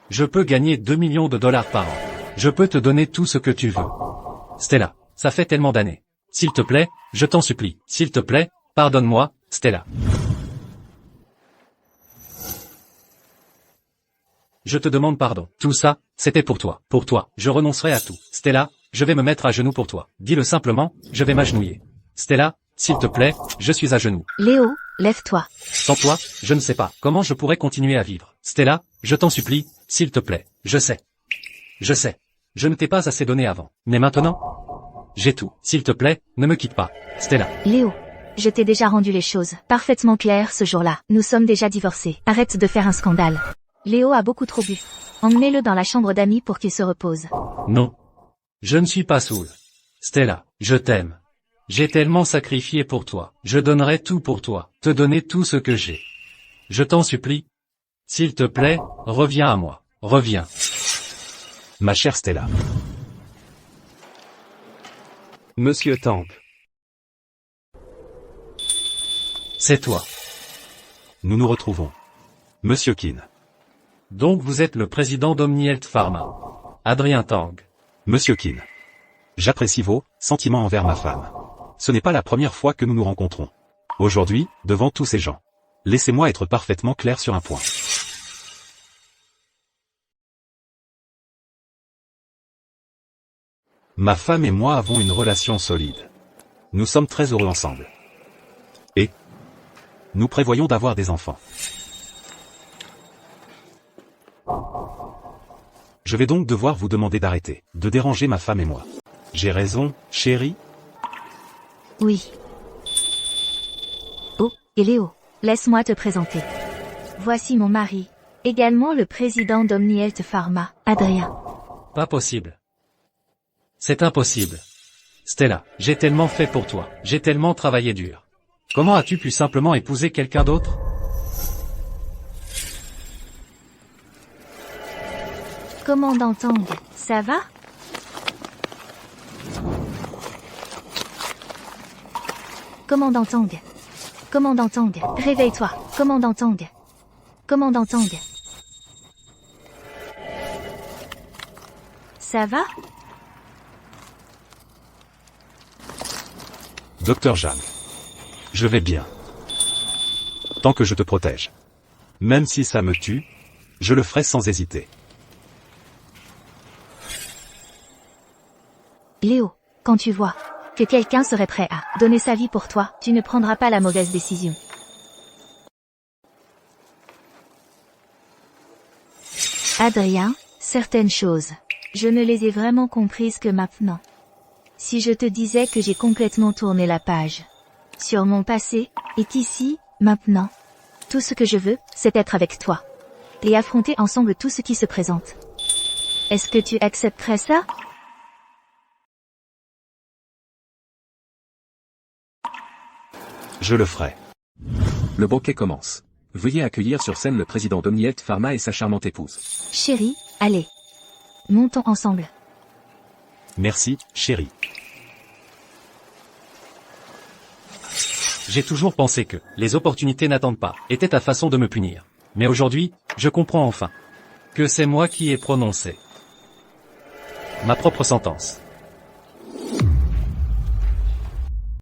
[SPEAKER 3] Je peux gagner 2 millions de dollars par an. Je peux te donner tout ce que tu veux. Stella, ça fait tellement d'années. S'il te plaît, je t'en supplie. S'il te plaît, pardonne-moi, Stella. Je te demande pardon. Tout ça, c'était pour toi. Pour toi, je renoncerai à tout. Stella, je vais me mettre à genoux pour toi. Dis-le simplement, je vais m'agenouiller. Stella, s'il te plaît, je suis à genoux.
[SPEAKER 1] Léo, lève-toi.
[SPEAKER 3] Sans toi, je ne sais pas comment je pourrais continuer à vivre. Stella, je t'en supplie, s'il te plaît. Je sais. Je ne t'ai pas assez donné avant. Mais maintenant, j'ai tout. S'il te plaît, ne me quitte pas. Stella.
[SPEAKER 1] Léo, je t'ai déjà rendu les choses parfaitement claires ce jour-là. Nous sommes déjà divorcés. Arrête de faire un scandale. Léo a beaucoup trop bu. Emmenez-le dans la chambre d'amis pour qu'il se repose.
[SPEAKER 3] Non. Je ne suis pas saoul. Stella, je t'aime. J'ai tellement sacrifié pour toi. Je donnerai tout pour toi. Te donner tout ce que j'ai. Je t'en supplie. S'il te plaît, reviens à moi. Reviens.
[SPEAKER 8] Ma chère Stella.
[SPEAKER 13] Monsieur Tank.
[SPEAKER 3] C'est toi.
[SPEAKER 8] Nous nous retrouvons. Monsieur Keane.
[SPEAKER 3] Donc vous êtes le président d'OmniHealth Pharma. Adrien Tang.
[SPEAKER 8] Monsieur Keane. J'apprécie vos sentiments envers ma femme. Ce n'est pas la première fois que nous nous rencontrons. Aujourd'hui, devant tous ces gens. Laissez-moi être parfaitement clair sur un point. Ma femme et moi avons une relation solide. Nous sommes très heureux ensemble. Et nous prévoyons d'avoir des enfants. Je vais donc devoir vous demander d'arrêter de déranger ma femme et moi. J'ai raison, chérie?
[SPEAKER 1] Oui. Oh, et Léo, laisse-moi te présenter. Voici mon mari, également le président d'OmniHealth Pharma, Adrien.
[SPEAKER 3] Pas possible. C'est impossible. Stella, j'ai tellement fait pour toi. J'ai tellement travaillé dur. Comment as-tu pu simplement épouser quelqu'un d'autre?
[SPEAKER 1] Commandant Tang, ça va? Commandant Tang. Commandant Tang, réveille-toi. Commandant Tang. Commandant Tang. Ça va?
[SPEAKER 8] Docteur Jam. Je vais bien. Tant que je te protège. Même si ça me tue, je le ferai sans hésiter.
[SPEAKER 1] Léo, quand tu vois que quelqu'un serait prêt à donner sa vie pour toi, tu ne prendras pas la mauvaise décision. Adrien, certaines choses, je ne les ai vraiment comprises que maintenant. Si je te disais que j'ai complètement tourné la page sur mon passé, et qu'ici, maintenant, tout ce que je veux, c'est être avec toi. Et affronter ensemble tout ce qui se présente. Est-ce que tu accepterais ça?
[SPEAKER 8] Je le ferai.
[SPEAKER 6] Le banquet commence. Veuillez accueillir sur scène le président d'Omniet Pharma et sa charmante épouse.
[SPEAKER 1] Chérie, allez. Montons ensemble.
[SPEAKER 8] Merci, chérie.
[SPEAKER 3] J'ai toujours pensé que les opportunités n'attendent pas était ta façon de me punir. Mais aujourd'hui, je comprends enfin que c'est moi qui ai prononcé ma propre sentence.